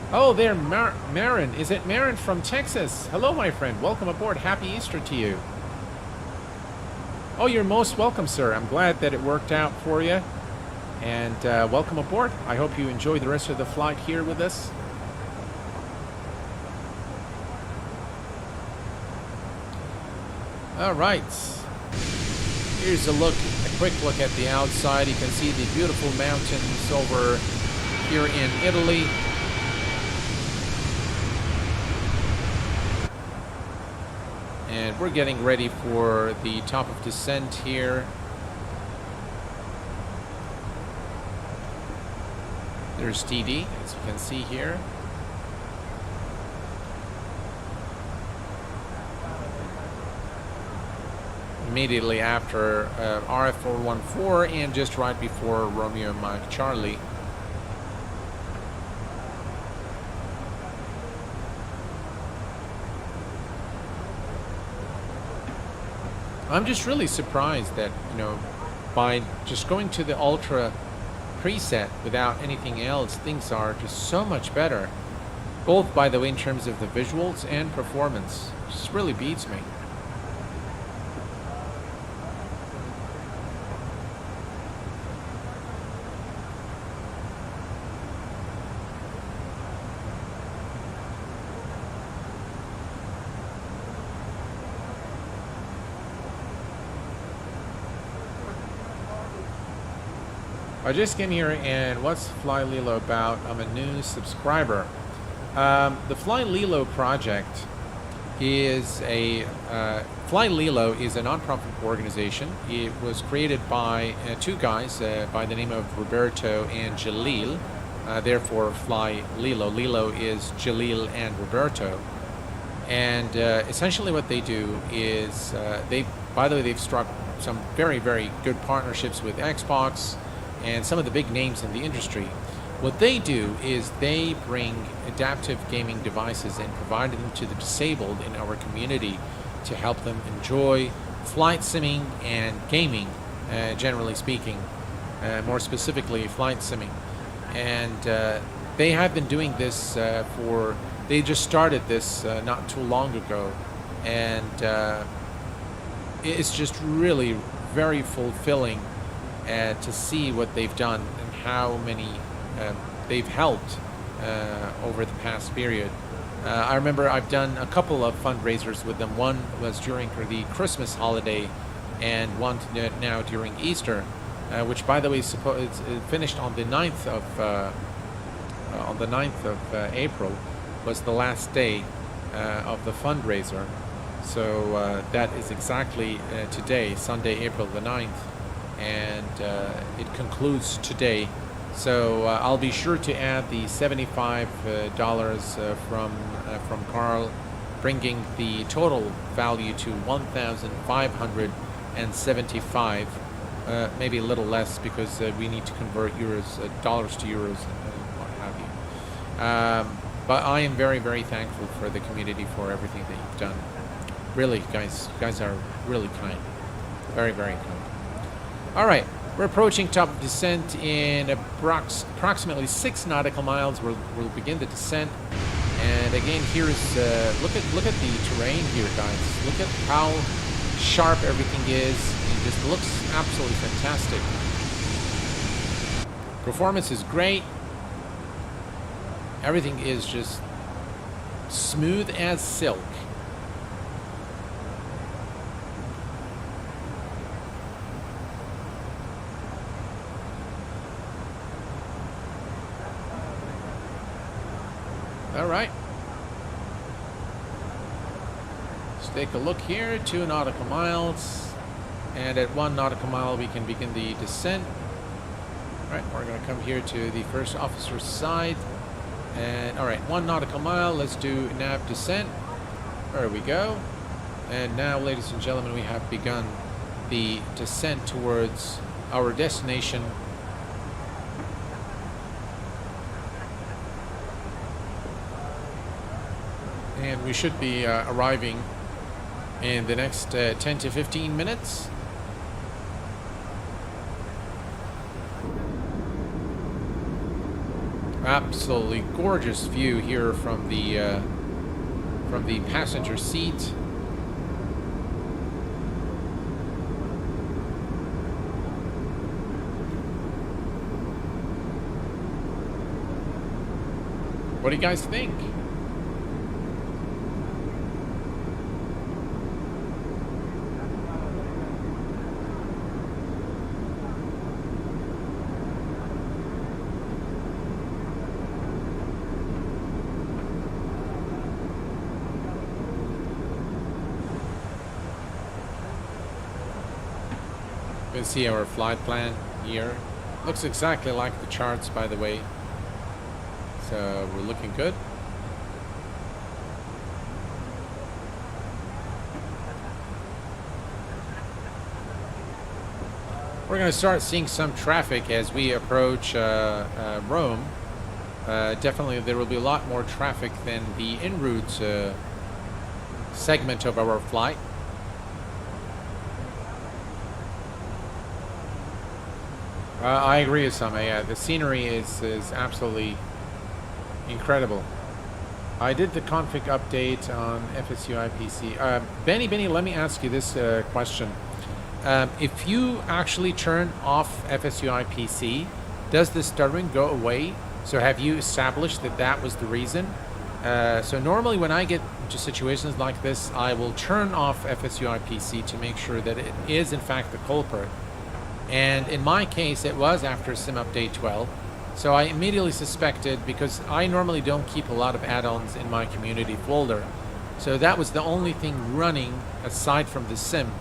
Oh, there, Marin. Is it Marin from Texas? Hello, my friend. Welcome aboard. Happy Easter to you. Oh, you're most welcome, sir. I'm glad that it worked out for you. And welcome aboard. I hope you enjoy the rest of the flight here with us. All right. Here's a quick look at the outside. You can see the beautiful mountains over here in Italy. And we're getting ready for the top of descent here. There's TD, as you can see here. Immediately after RF414 and just right before Romeo Mike Charlie. I'm just really surprised that, you know, by just going to the Ultra preset without anything else, things are just so much better. Both, by the way, in terms of the visuals and performance. It just really beats me. I just came here, and what's Fly Lilo about? I'm a new subscriber. The Fly Lilo project is Fly Lilo is a non-profit organization. It was created by two guys by the name of Roberto and Jalil. Therefore, Fly Lilo. Lilo is Jalil and Roberto. And essentially what they do is, by the way, they've struck some very, very good partnerships with Xbox and some of the big names in the industry. What they do is they bring adaptive gaming devices and provide them to the disabled in our community to help them enjoy flight simming and gaming, generally speaking, more specifically flight simming. And they have been doing this they just started this not too long ago, and it's just really very fulfilling to see what they've done and how many they've helped over the past period. I remember I've done a couple of fundraisers with them. One was during the Christmas holiday, and one now during Easter, which, by the way, is finished on the 9th of April. Was the last day of the fundraiser. So that is exactly today, Sunday, April the 9th, and it concludes today. So I'll be sure to add the $75 from Carl, bringing the total value to $1,575, maybe a little less because we need to convert dollars to euros and what have you. But I am very, very thankful for the community for everything that you've done. Really, guys are really kind. Very, very kind. All right, we're approaching top of descent in approximately 6 nautical miles. We'll begin the descent. And again, here's look at the terrain here, guys. Look at how sharp everything is. It just looks absolutely fantastic. Performance is great. Everything is just smooth as silk. All right. Let's take a look here. 2 nautical miles. And at 1 nautical mile, we can begin the descent. All right, we're going to come here to the first officer's side. And all right, 1 nautical mile. Let's do nav descent. There we go. And now, ladies and gentlemen, we have begun the descent towards our destination. And we should be arriving in the next 10 to 15 minutes. Absolutely gorgeous view here from the passenger seat. What do you guys think? You can see our flight plan here. Looks exactly like the charts, by the way. So we're looking good. We're going to start seeing some traffic as we approach Rome. Definitely there will be a lot more traffic than the en route segment of our flight. I agree with Sama. Yeah, the scenery is absolutely incredible. I did the config update on FSU IPC. Benny, let me ask you this question. If you actually turn off FSU IPC, does the stuttering go away? So have you established that that was the reason? So normally when I get into situations like this, I will turn off FSU IPC to make sure that it is in fact the culprit. And in my case, it was after Sim Update 12. So I immediately suspected, because I normally don't keep a lot of add-ons in my community folder. So that was the only thing running aside from the Sim.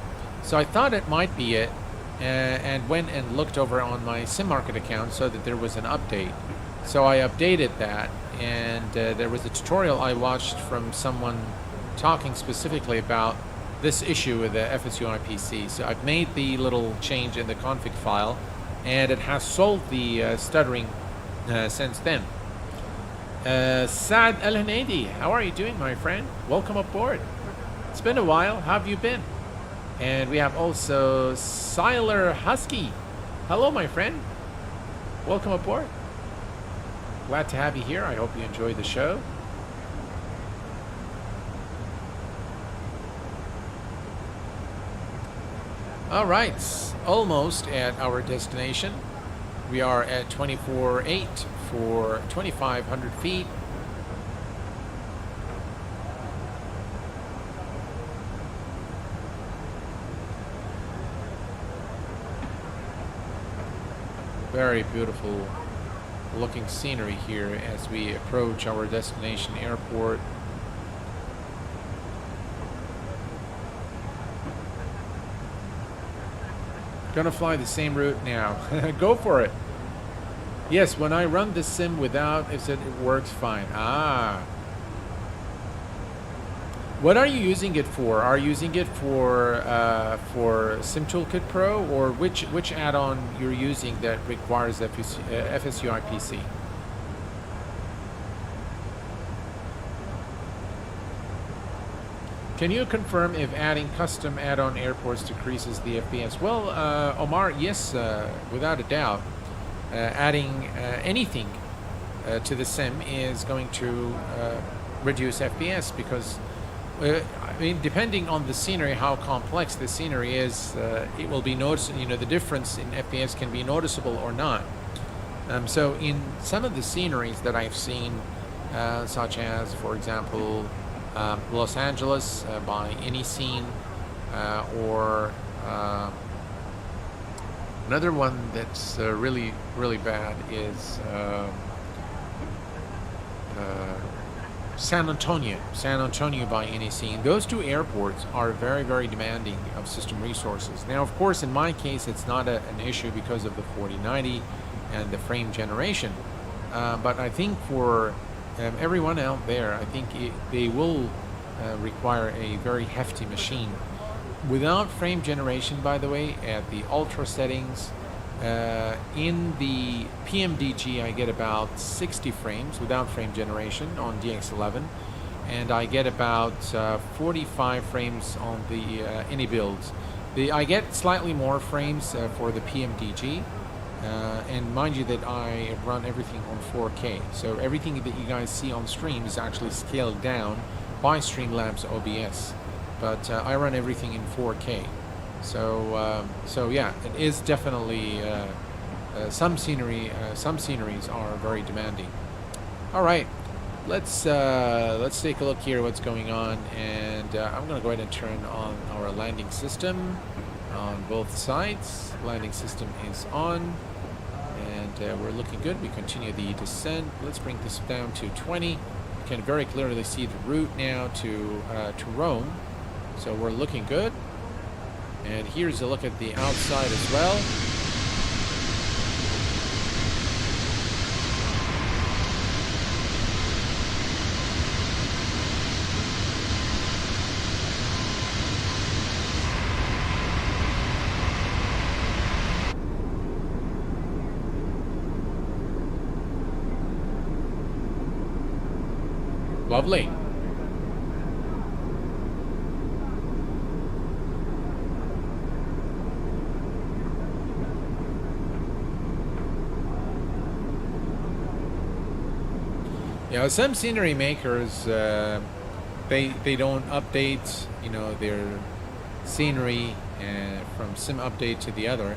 So I thought it might be it, and went and looked over on my Sim Market account so that there was an update. So I updated that, and there was a tutorial I watched from someone talking specifically about this issue with the FSU IPC. So I've made the little change in the config file, and it has solved the stuttering since then. Saad El Hanedi, how are you doing, my friend? Welcome aboard. It's been a while. How have you been? And we have also Siler Husky. Hello, my friend. Welcome aboard. Glad to have you here. I hope you enjoyed the show. All right, almost at our destination. We are at 24.8 for 2,500 feet. Very beautiful looking scenery here as we approach our destination airport. Gonna fly the same route now. Go for it. Yes, when I run the sim without, it works fine. Ah. What are you using it for? Are you using it for Sim Toolkit Pro, or which add-on you're using that requires FSU IPC? Can you confirm if adding custom add-on airports decreases the FPS? Well, Omar, yes, without a doubt. Adding anything to the sim is going to reduce FPS because, I mean, depending on the scenery, how complex the scenery is, it will be noticeable. You know, the difference in FPS can be noticeable or not. So in some of the sceneries that I've seen, such as, for example, Los Angeles by any scene, or another one that's really bad is San Antonio by any scene. Those two airports are very demanding of system resources. Now, of course, in my case, it's not an issue because of the 4090 and the frame generation, but I think for everyone out there, I think they will require a very hefty machine. Without frame generation, by the way, at the ultra settings, in the PMDG, I get about 60 frames without frame generation on DX11, and I get about 45 frames on the any builds. I get slightly more frames for the PMDG. And mind you that I run everything on 4K, so everything that you guys see on stream is actually scaled down by Streamlabs OBS, but I run everything in 4K. So yeah, it is definitely some sceneries are very demanding. All right, let's take a look here what's going on, and I'm gonna go ahead and turn on our landing system on both sides. Landing system is on, and we're looking good. We continue the descent. Let's bring this down to 20. You can very clearly see the route now to Rome, so we're looking good. And here's a look at the outside as well. Lovely. Yeah, some scenery makers, they don't update, you know, their scenery from sim update to the other.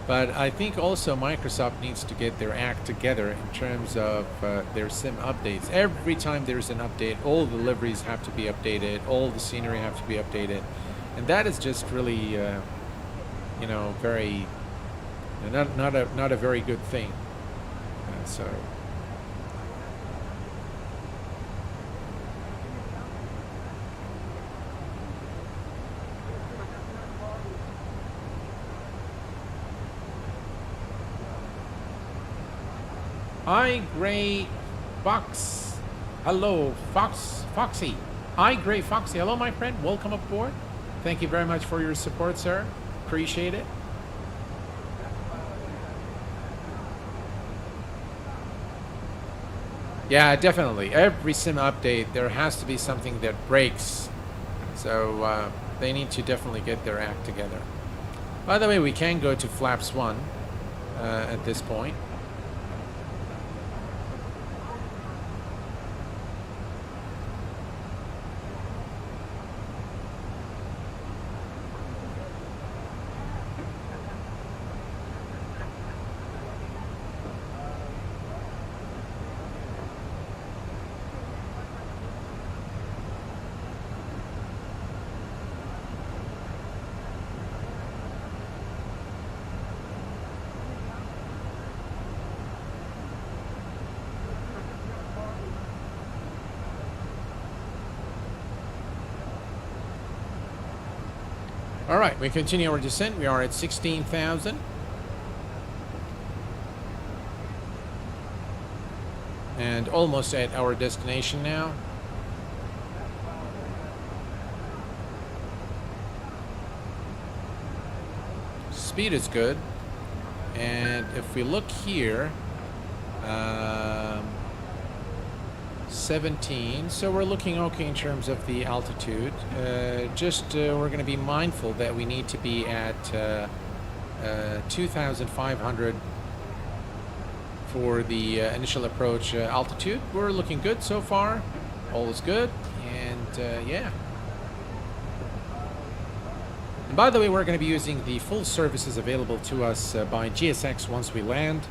But I think also Microsoft needs to get their act together in terms of their sim updates. Every time there's an update, all the liveries have to be updated, all the scenery have to be updated, and that is just really, you know, very not a very good thing. So. Hi, Gray Fox. Hello, Foxy. Gray Foxy. Hello, my friend. Welcome aboard. Thank you very much for your support, sir. Appreciate it. Yeah, definitely. Every sim update, there has to be something that breaks. So they need to definitely get their act together. By the way, we can go to flaps 1 at this point. All right, we continue our descent. We are at 16,000. And almost at our destination now. Speed is good. And if we look here, 17, so we're looking okay in terms of the altitude. We're going to be mindful that we need to be at 2,500 for the initial approach altitude. We're looking good so far. All is good, and yeah. And by the way, we're going to be using the full services available to us by GSX once we land.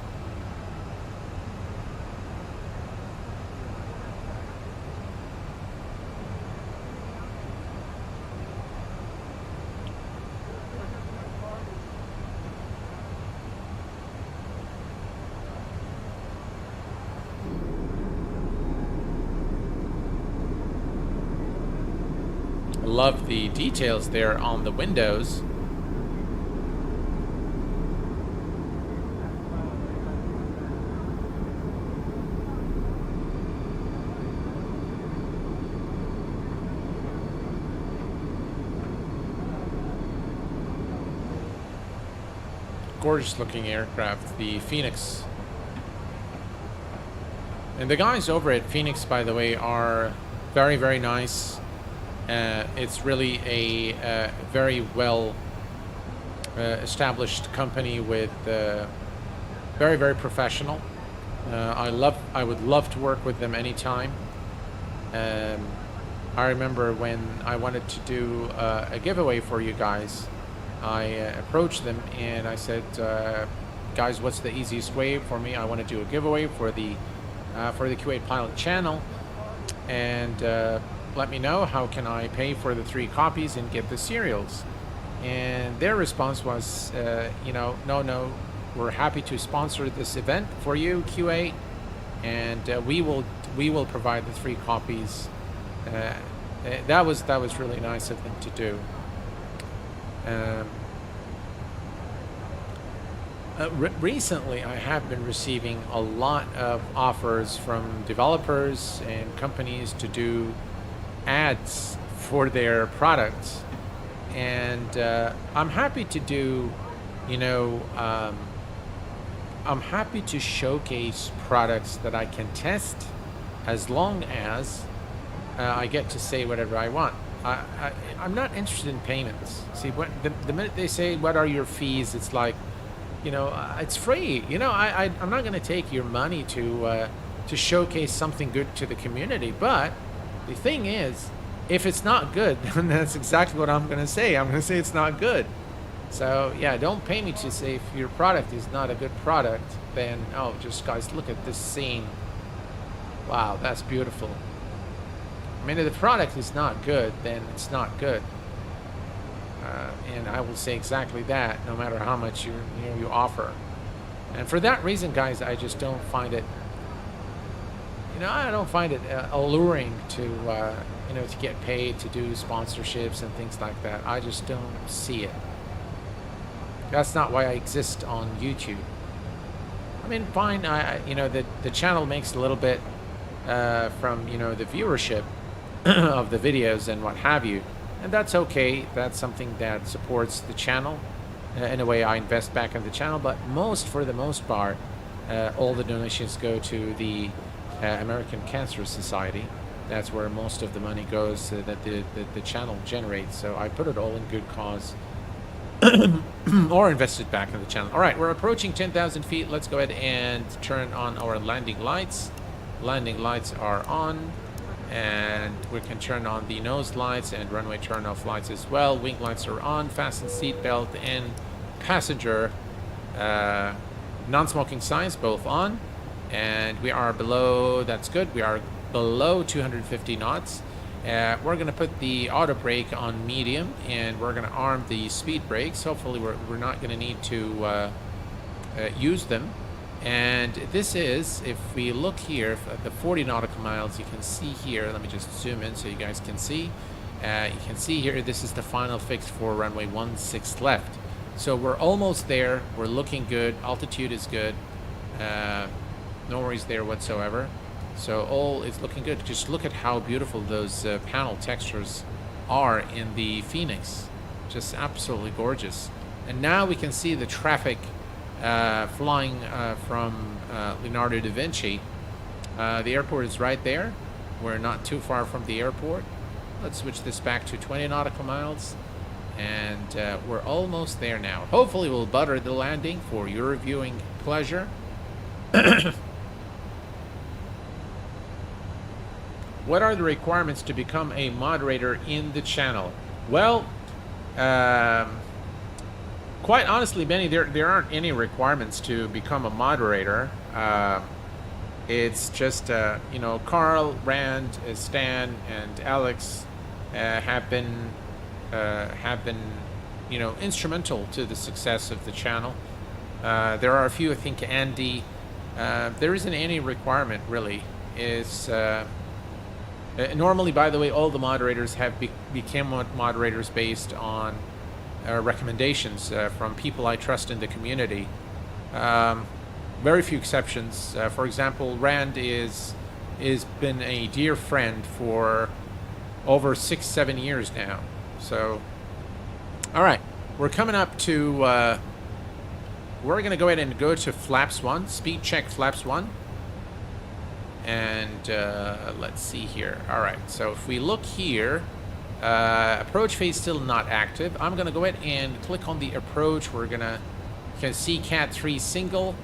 Love the details there on the windows. Gorgeous looking aircraft, the Fenix. And the guys over at Fenix, by the way, are very, very nice. It's really a very well established company with very, very professional. I would love to work with them anytime. I remember when I wanted to do a giveaway for you guys, I approached them and I said, guys, what's the easiest way for me? I want to do a giveaway for the Kuwait Pilot channel, and let me know how can I pay for the 3 copies and get the serials. And their response was, no, we're happy to sponsor this event for you, Kuwait, and we will provide the 3 copies. That was really nice of them to do. Recently, I have been receiving a lot of offers from developers and companies to do ads for their products, and I'm happy to do, I'm happy to showcase products that I can test, as long as I get to say whatever I want. I'm not interested in payments. See, the minute they say, what are your fees, it's like, it's free. I'm not going to take your money to showcase something good to the community. But the thing is, if it's not good, then that's exactly what I'm going to say. I'm going to say it's not good. So yeah, don't pay me to say if your product is not a good product. Then, oh, just guys, look at this scene. Wow, that's beautiful. I mean, if the product is not good, then it's not good. And I will say exactly that, no matter how much you offer. And for that reason, guys, I just don't find it. I don't find it alluring to to get paid to do sponsorships and things like that. I just don't see it. That's not why I exist on YouTube. I mean, fine. The channel makes a little bit from the viewership, of the videos and what have you. And that's okay. That's something that supports the channel. In a way, I invest back in the channel, but for the most part, all the donations go to the American Cancer Society. That's where most of the money goes that the channel generates. So I put it all in good cause or invest it back in the channel. All right, we're approaching 10,000 feet. Let's go ahead and turn on our landing lights. Landing lights are on, and we can turn on the nose lights and runway turn-off lights as well. Wing lights are on. Fasten seat belt and passenger non-smoking signs both on, and we are below. That's good. We are below 250 knots. We're going to put the auto brake on medium, and we're going to arm the speed brakes. Hopefully we're not going to need to use them. And this is, if we look here at the 40 nautical miles, you can see here, let me just zoom in so you guys can see. You can see here, this is the final fix for runway 16 left. So we're almost there. We're looking good. Altitude is good. No worries there whatsoever. So all is looking good. Just look at how beautiful those panel textures are in the Fenix. Just absolutely gorgeous. And now we can see the traffic flying from Leonardo da Vinci. The airport is right there. We're not too far from the airport. Let's switch this back to 20 nautical miles. And we're almost there now. Hopefully we'll butter the landing for your viewing pleasure. What are the requirements to become a moderator in the channel? Well, quite honestly, Benny, there aren't any requirements to become a moderator. It's just, you know, Carl, Rand, Stan, and Alex have been, you know, instrumental to the success of the channel. There are a few, I think, Andy. There isn't any requirement, really. Normally, by the way, all the moderators have become moderators based on recommendations from people I trust in the community. Very few exceptions. For example, Rand is been a dear friend for over 6-7 years now. So, all right, we're coming up to. We're going to go ahead and go to flaps 1, speed check flaps 1. And let's see here. All right, so if we look here, approach phase still not active. I'm going to go ahead and click on the approach. We're going to, you can see Cat 3 single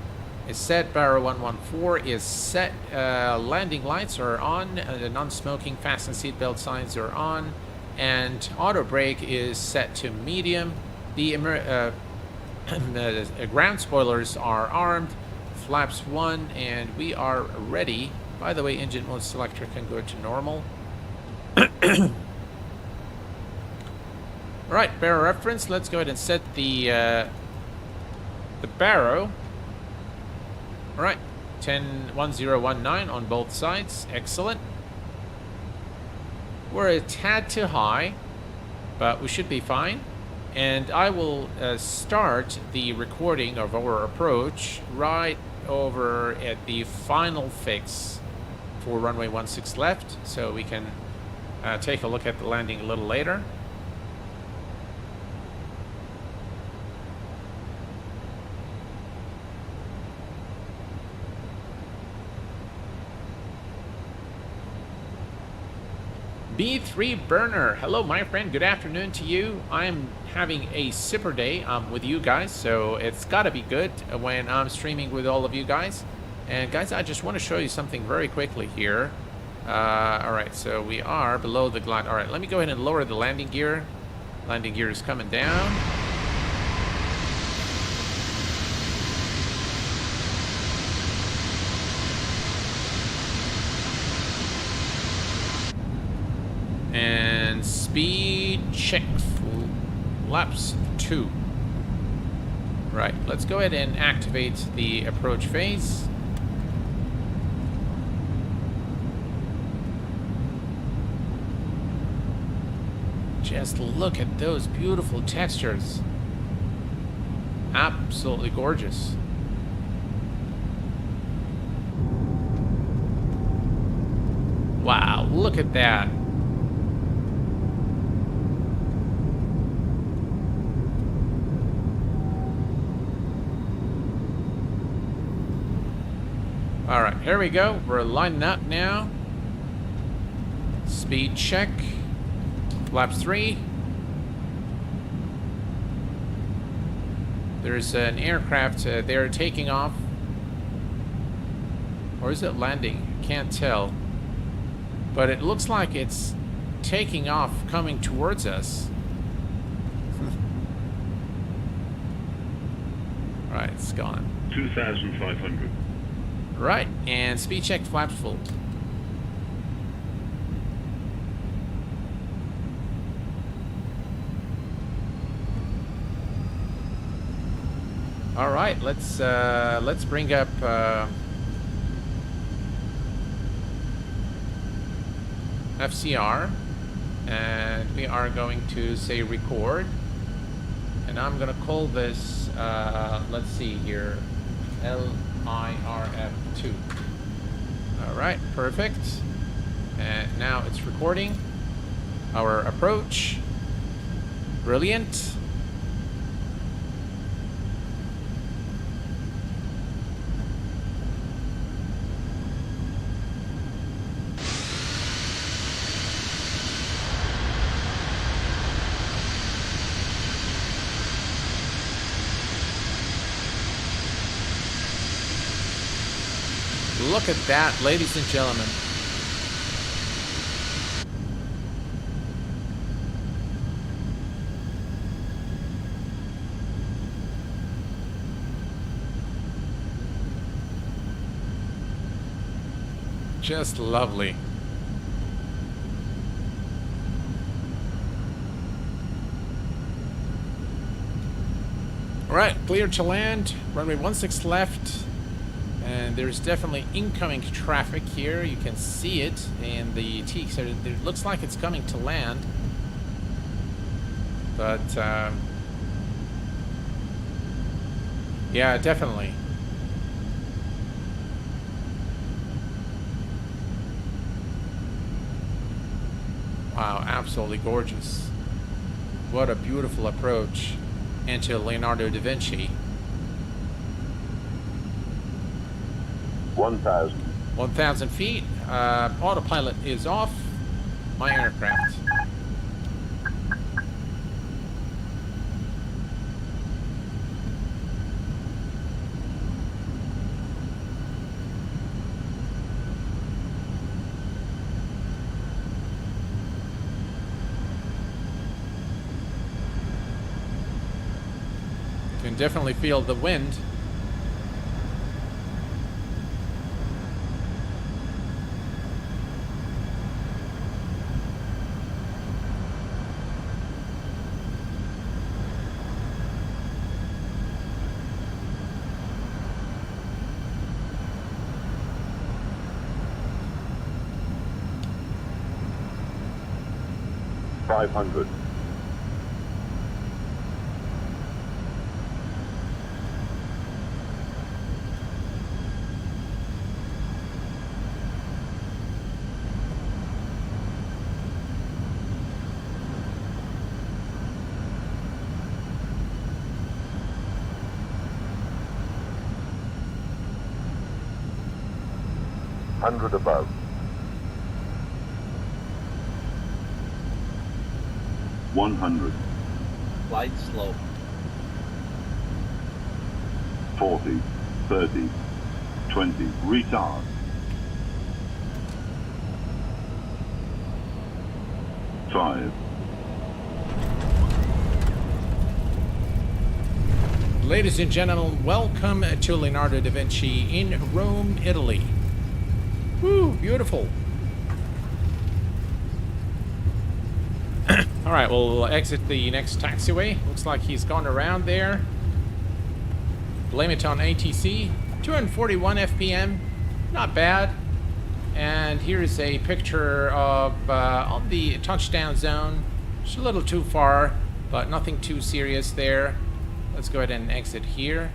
is set, Barrow 114 is set, landing lights are on, the non-smoking fasten seatbelt signs are on, and auto brake is set to medium. The ground spoilers are armed, flaps 1, and we are ready. By the way, engine mode selector can go to normal. All right, barrow reference. Let's go ahead and set the barrow. All right, 1019 on both sides. Excellent. We're a tad too high, but we should be fine. And I will start the recording of our approach right over at the final fix for runway 16 left, so we can take a look at the landing a little later. B3 Burner, hello my friend, good afternoon to you. I'm having a sipper day with you guys, so it's gotta be good when I'm streaming with all of you guys. And guys, I just want to show you something very quickly here. All right, so we are below the glide. All right, let me go ahead and lower the landing gear. Landing gear is coming down. And speed check flaps 2. Right, let's go ahead and activate the approach phase. Just look at those beautiful textures. Absolutely gorgeous. Wow, look at that. here we go. We're lining up now. Speed check. Flaps 3. There's an aircraft there taking off. Or is it landing? Can't tell. But it looks like it's taking off, coming towards us. Right, it's gone. 2,500. Right, and speed check, flaps full. All right, let's bring up FCR, and we are going to say record, and I'm gonna call this let's see here, LIRF2. All right, perfect. And now it's recording our approach. Brilliant. Look at that, ladies and gentlemen. Just lovely. All right, clear to land. Runway 16 left. And there's definitely incoming traffic here. You can see it in the T. So it looks like it's coming to land. But, yeah, definitely. Wow, absolutely gorgeous. What a beautiful approach into Leonardo da Vinci. 1,000. 1,000 feet. Autopilot is off. My aircraft. Can definitely feel the wind. $500. $100 above. 100. Flight slow. 40, 30, 20. Retard. 5. Ladies and gentlemen, welcome to Leonardo da Vinci in Rome, Italy. Woo, beautiful. All right, we'll exit the next taxiway. Looks like he's gone around there. Blame it on ATC. 241 FPM, not bad. And here's a picture of on the touchdown zone. Just a little too far, but nothing too serious there. Let's go ahead and exit here.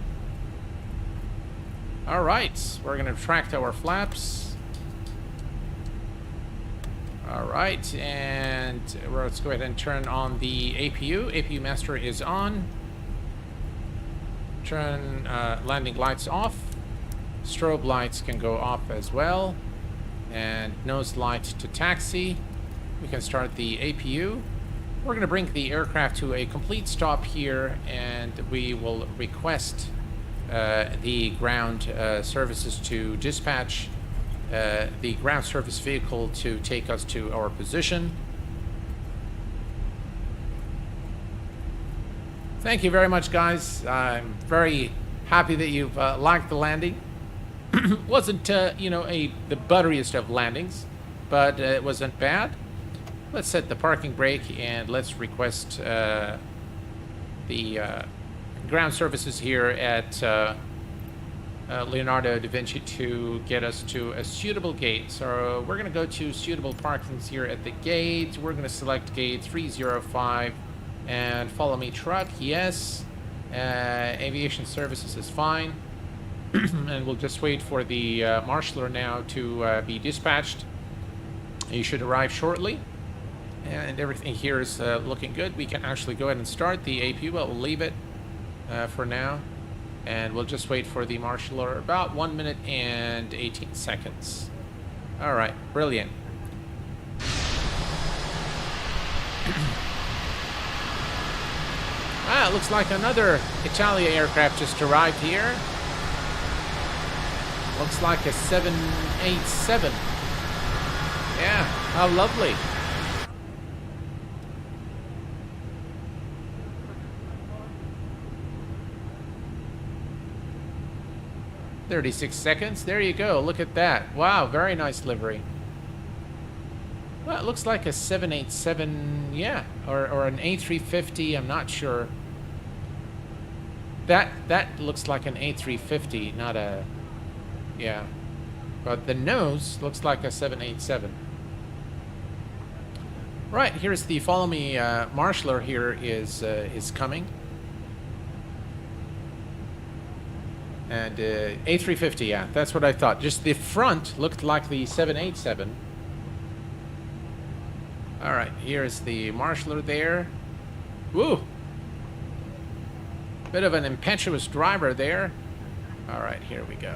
All right, we're gonna retract our flaps. All right, and let's go ahead and turn on the APU. APU master is on. Turn landing lights off. Strobe lights can go off as well. And nose light to taxi. We can start the APU. We're going to bring the aircraft to a complete stop here, and we will request the ground services to dispatch the ground service vehicle to take us to our position. Thank you very much, guys. I'm very happy that you've liked the landing. Wasn't, you know, the butteriest of landings, but it wasn't bad. Let's set the parking brake and let's request the ground services here at Leonardo da Vinci to get us to a suitable gate. So we're going to go to suitable parkings here at the gate. We're going to select gate 305 and follow me truck. Yes. Aviation services is fine. And we'll just wait for the marshaller now to be dispatched. He should arrive shortly. And everything here is looking good. We can actually go ahead and start the APU, but we'll leave it for now. And we'll just wait for the marshaller about 1 minute and 18 seconds. All right, brilliant. It looks like another Italia aircraft just arrived here. Looks like a 787. Yeah, how lovely. "36 seconds. There you go. Look at that. Wow, very nice livery. Well, it looks like a 787, yeah, or an A350. I'm not sure. That looks like an A350, not a, yeah. But the nose looks like a 787. Right, here's the follow me marshaller here is coming. And A350, yeah, that's what I thought. Just the front looked like the 787. All right, here's the marshaller there. Woo! Bit of an impetuous driver there. All right, here we go.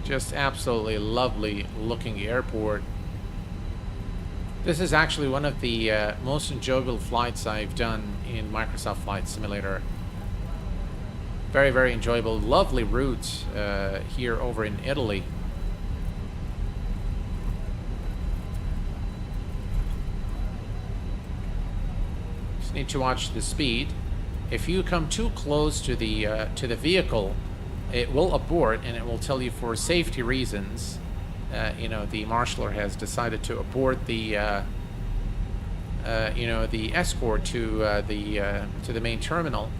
Just absolutely lovely looking airport. This is actually one of the most enjoyable flights I've done in Microsoft Flight Simulator. Very, very enjoyable. Lovely routes here over in Italy. Just need to watch the speed. If you come too close to the vehicle, it will abort, and it will tell you for safety reasons. You know, the marshaller has decided to abort the, you know, the escort to the main terminal.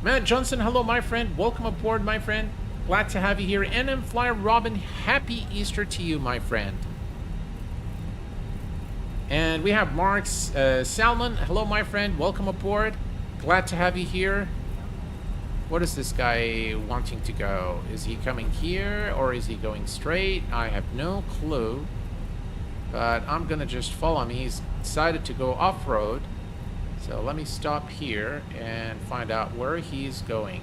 Matt Johnson, hello, my friend. Welcome aboard, my friend. Glad to have you here. NM Flyer Robin, happy Easter to you, my friend. And we have Mark's Salmon. Hello, my friend. Welcome aboard. Glad to have you here. What is this guy wanting to go? Is he coming here or is he going straight? I have no clue. But I'm gonna just follow him. He's decided to go off-road. So let me stop here and find out where he's going.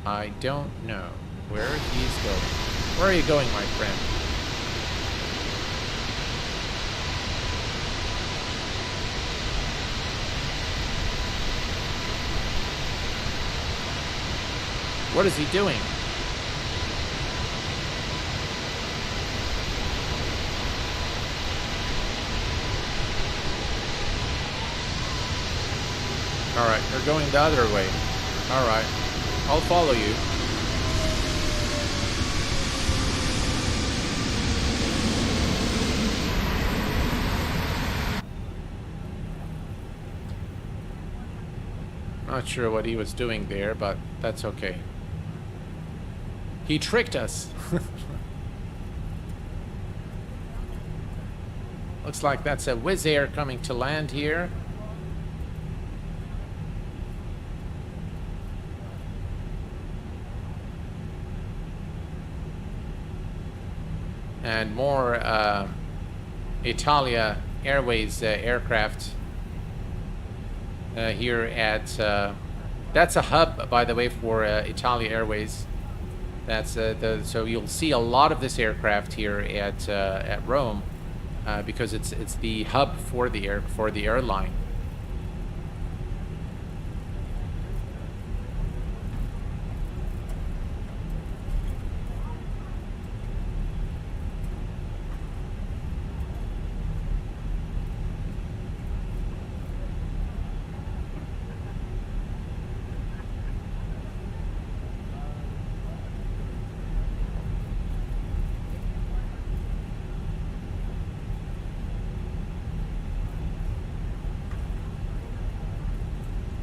I don't know where he's going. Where are you going, my friend? What is he doing? Alright, you're going the other way. Alright, I'll follow you. Not sure what he was doing there, but that's okay. He tricked us. Looks like that's a Wizz Air coming to land here. And more Italia Airways aircraft here at that's a hub, by the way, for Italia Airways. That's so you'll see a lot of this aircraft here at Rome because it's the hub for the airline.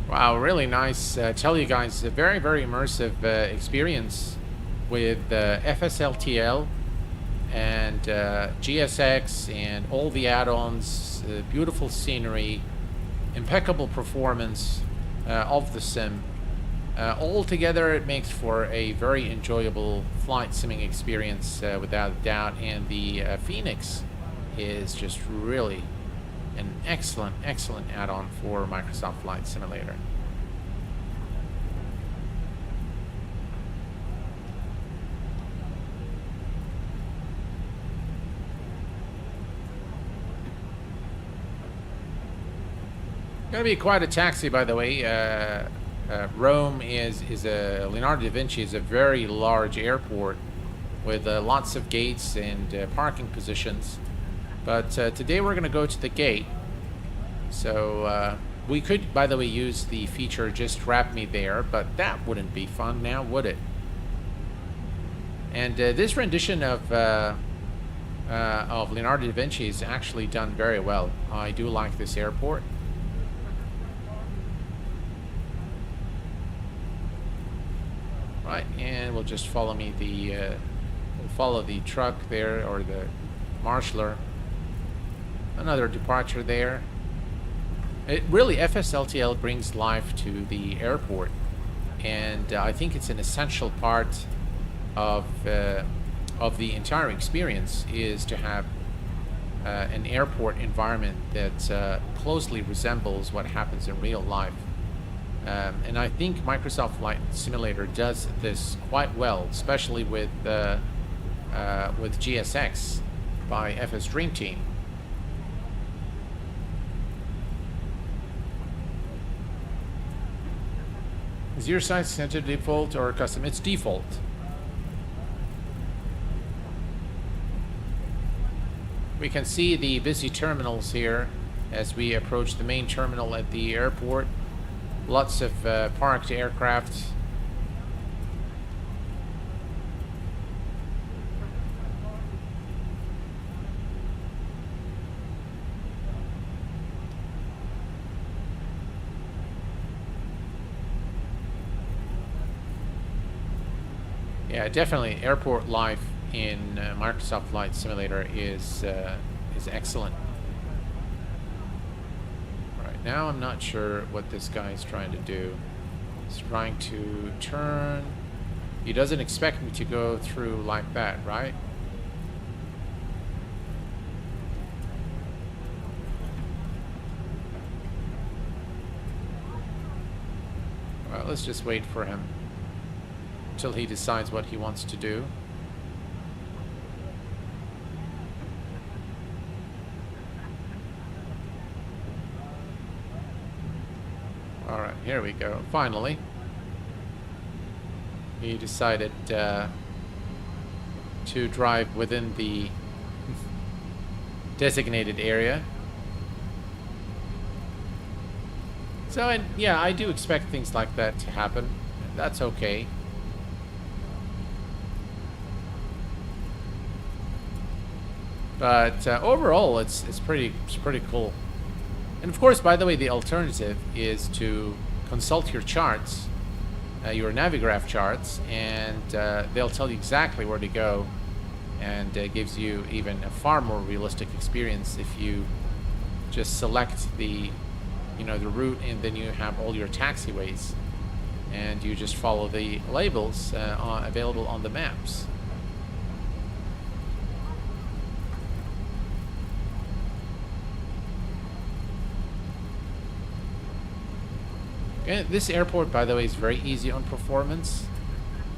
Wow, really nice. Tell you guys, a very, very immersive experience with FSLTL and GSX and all the add-ons, beautiful scenery, impeccable performance of the sim. All together, it makes for a very enjoyable flight simming experience without a doubt. And the Fenix is just really an excellent add-on for Microsoft Flight Simulator. Gonna be quite a taxi, by the way. Rome is a Leonardo da Vinci is a very large airport with lots of gates and parking positions. But today we're going to go to the gate. So we could, by the way, use the feature just wrap me there, but that wouldn't be fun now, would it? And this rendition of Leonardo da Vinci is actually done very well. I do like this airport. Right, and we'll just follow me we'll follow the truck there, or the marshaller. Another departure there. It really, FSLTL brings life to the airport, and I think it's an essential part of the entire experience, is to have an airport environment that closely resembles what happens in real life. And I think Microsoft Flight Simulator does this quite well, especially with GSX by FS Dream Team. Is your site set to default or custom? It's default. We can see the busy terminals here as we approach the main terminal at the airport. Lots of parked aircraft. Yeah, definitely airport life in Microsoft Flight Simulator is excellent. Right now, I'm not sure what this guy is trying to do. He's trying to turn. He doesn't expect me to go through like that, right? Well, let's just wait for him until he decides what he wants to do. Alright, here we go. Finally, he decided to drive within the designated area. So, and yeah, I do expect things like that to happen. That's okay. But overall, it's pretty cool. And of course, by the way, the alternative is to consult your charts, your Navigraph charts, and they'll tell you exactly where to go and gives you even a far more realistic experience if you just select the the route, and then you have all your taxiways, and you just follow the labels available on the maps. Okay, this airport, by the way, is very easy on performance,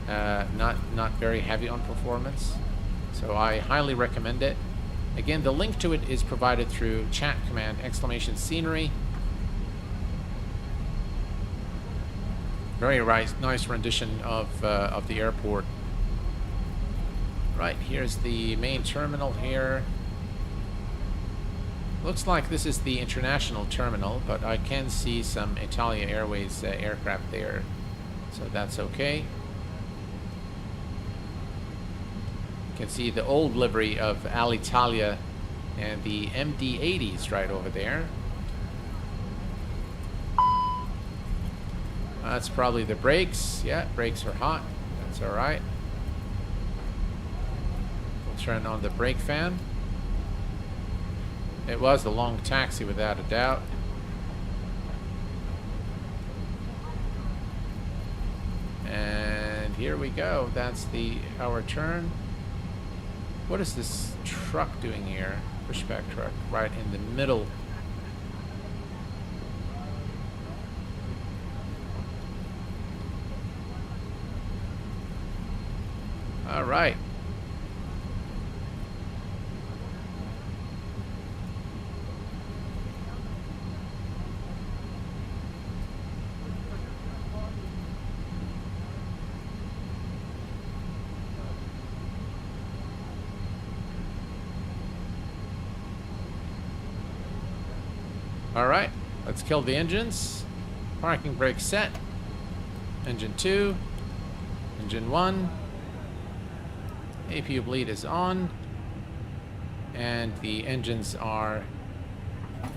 not very heavy on performance, so I highly recommend it. Again, the link to it is provided through chat command !scenery. Very nice rendition of the airport. Right, here's the main terminal here. Looks like this is the international terminal, but I can see some Italia Airways aircraft there, so that's okay. You can see the old livery of Alitalia and the MD-80s right over there. That's probably the brakes. Yeah, brakes are hot. That's all right. We'll turn on the brake fan. It was a long taxi without a doubt. And here we go. That's our turn. What is this truck doing here? Pushback truck right in the middle. All right. All right, let's kill the engines. Parking brake set. Engine 2. Engine 1. APU bleed is on. And the engines are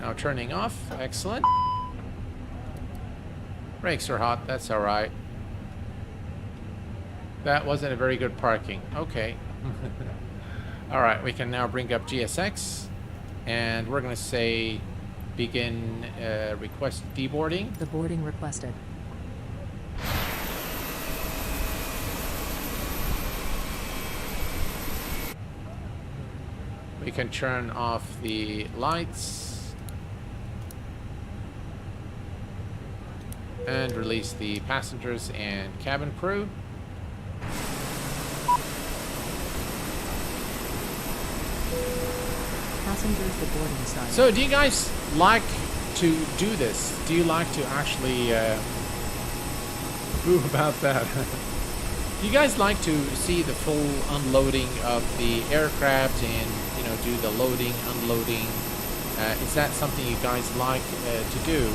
now turning off. Excellent. Brakes are hot. That's all right. That wasn't a very good parking. Okay. All right, we can now bring up GSX. And we're going to say begin request deboarding. The boarding requested. We can turn off the lights and release the passengers and cabin crew. Passengers, the boarding sign. So do you guys like to do this? Do you like to actually prove about that? Do you guys like to see the full unloading of the aircraft and do the loading, unloading? Is that something you guys like to do?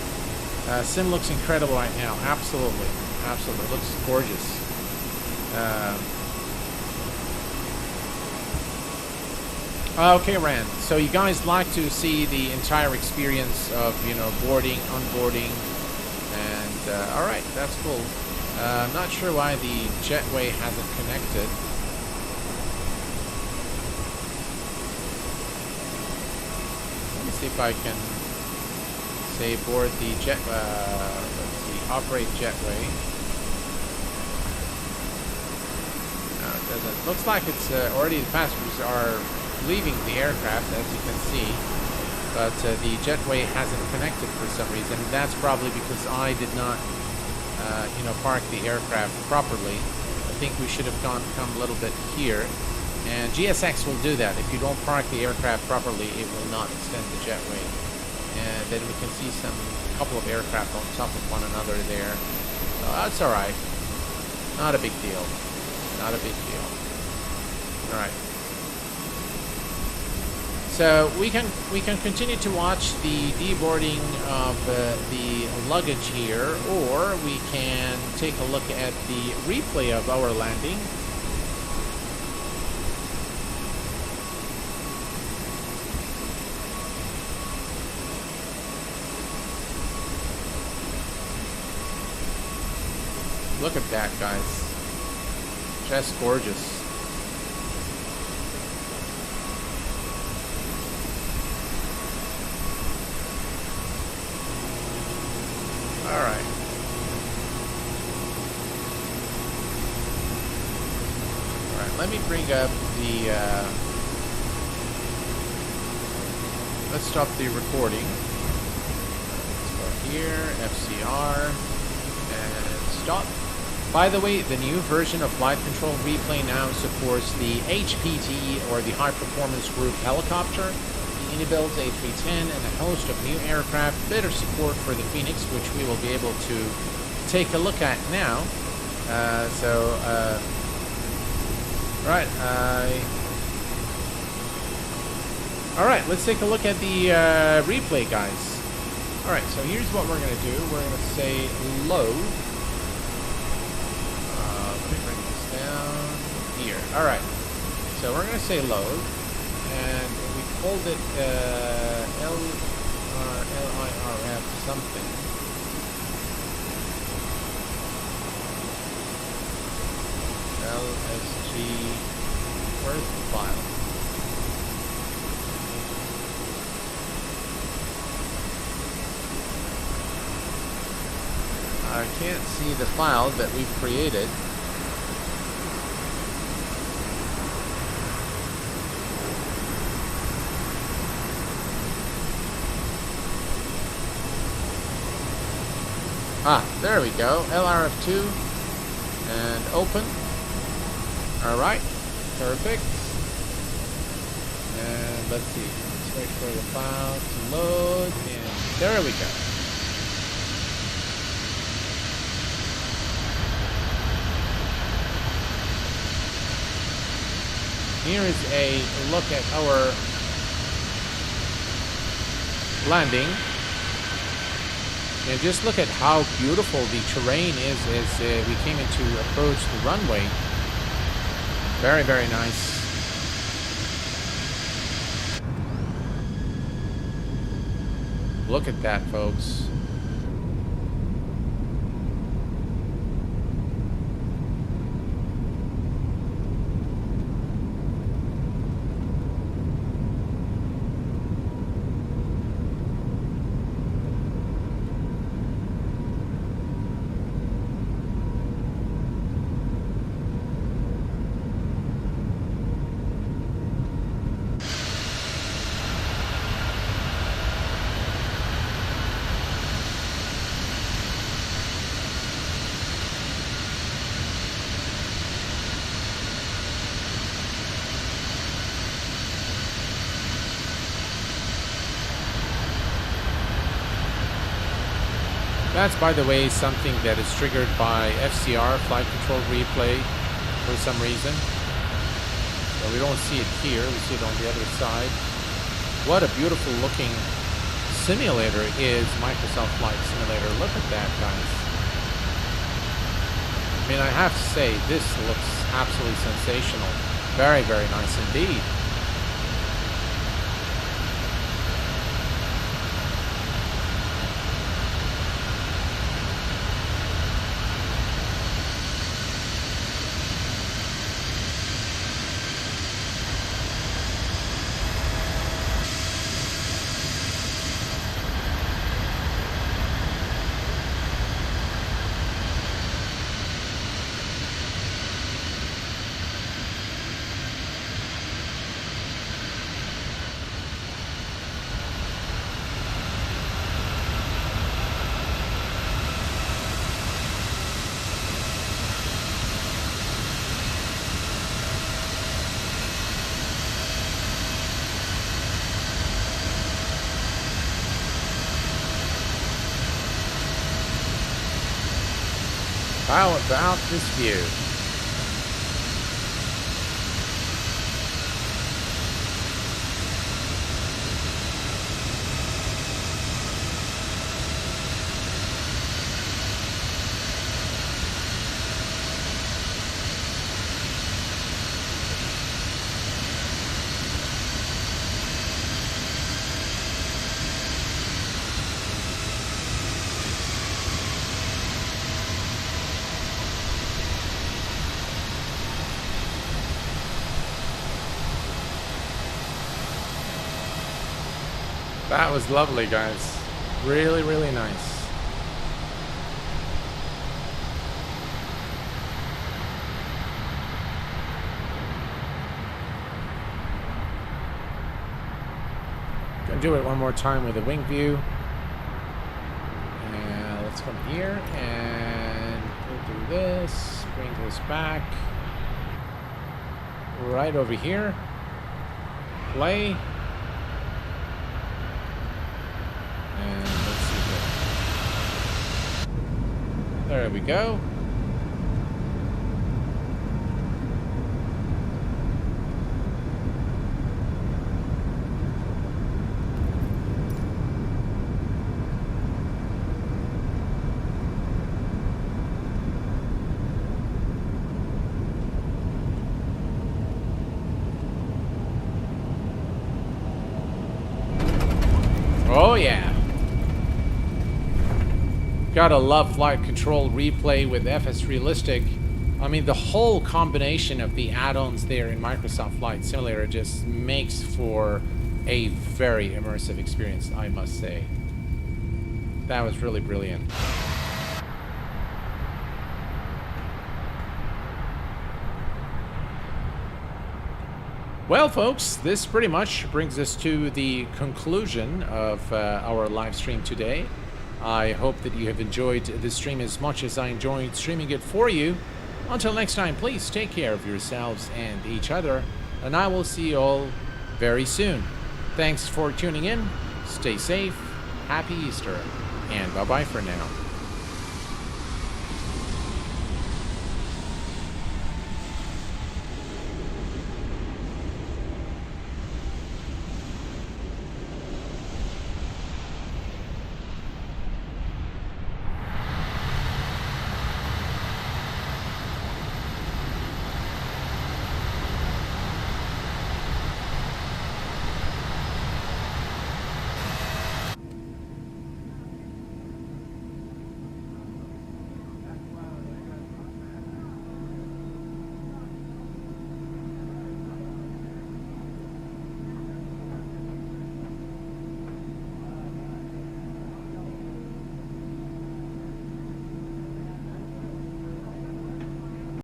Sim looks incredible right now. Absolutely, absolutely, it looks gorgeous. Okay, Rand. So you guys like to see the entire experience of, boarding, unboarding, and all right, that's cool. I'm not sure why the jetway hasn't connected. Let me see if I can say board the jet. Let's see, operate jetway. No, it doesn't. Looks like it's already the passengers are leaving the aircraft, as you can see, but the jetway hasn't connected for some reason. That's probably because I did not, park the aircraft properly. I think we should have come a little bit here, and GSX will do that. If you don't park the aircraft properly, it will not extend the jetway. And then we can see a couple of aircraft on top of one another there. So that's all right. Not a big deal. Not a big deal. All right. So we can continue to watch the deboarding of the luggage here, or we can take a look at the replay of our landing. Look at that, guys. Just gorgeous. All right. All right. Let me bring up the. Let's stop the recording. Let's go here, FCR, and stop. By the way, the new version of Flight Control Replay now supports the HPT, or the High Performance Group helicopter, the Unibuild A310, and a host of new aircraft. Better support for the Fenix, which we will be able to take a look at now. Right. All right, let's take a look at the replay, guys. All right, so here's what we're going to do. We're going to say load. Let me bring this down here. All right, so we're going to say load, and we called it LIRF something. LSG, where's the file? I can't see the file that we've created. Ah, there we go. LRF2 and open. Alright, perfect. And let's see. Let's wait for the file to load, and there we go. Here is a look at our landing. And just look at how beautiful the terrain is as we came into approach the runway. Very, very nice. Look at that, folks. That's, by the way, something that is triggered by FCR, Flight Control Replay, for some reason. So we don't see it here, we see it on the other side. What a beautiful looking simulator is Microsoft Flight Simulator. Look at that, guys. I mean, I have to say, this looks absolutely sensational. Very, very nice indeed. How about this view? That was lovely, guys. Really, really nice. do it one more time with a wing view. And let's come here and we'll do this. Bring this back. Right over here. Play. And let's see here. There we go. Oh yeah. Gotta love flight control replay with FS Realistic. I mean, the whole combination of the add-ons there in Microsoft Flight Simulator just makes for a very immersive experience, I must say. That was really brilliant. Well, folks, this pretty much brings us to the conclusion of our live stream today. I hope that you have enjoyed this stream as much as I enjoyed streaming it for you. Until next time, please take care of yourselves and each other, and I will see you all very soon. Thanks for tuning in. Stay safe, happy Easter, and bye-bye for now.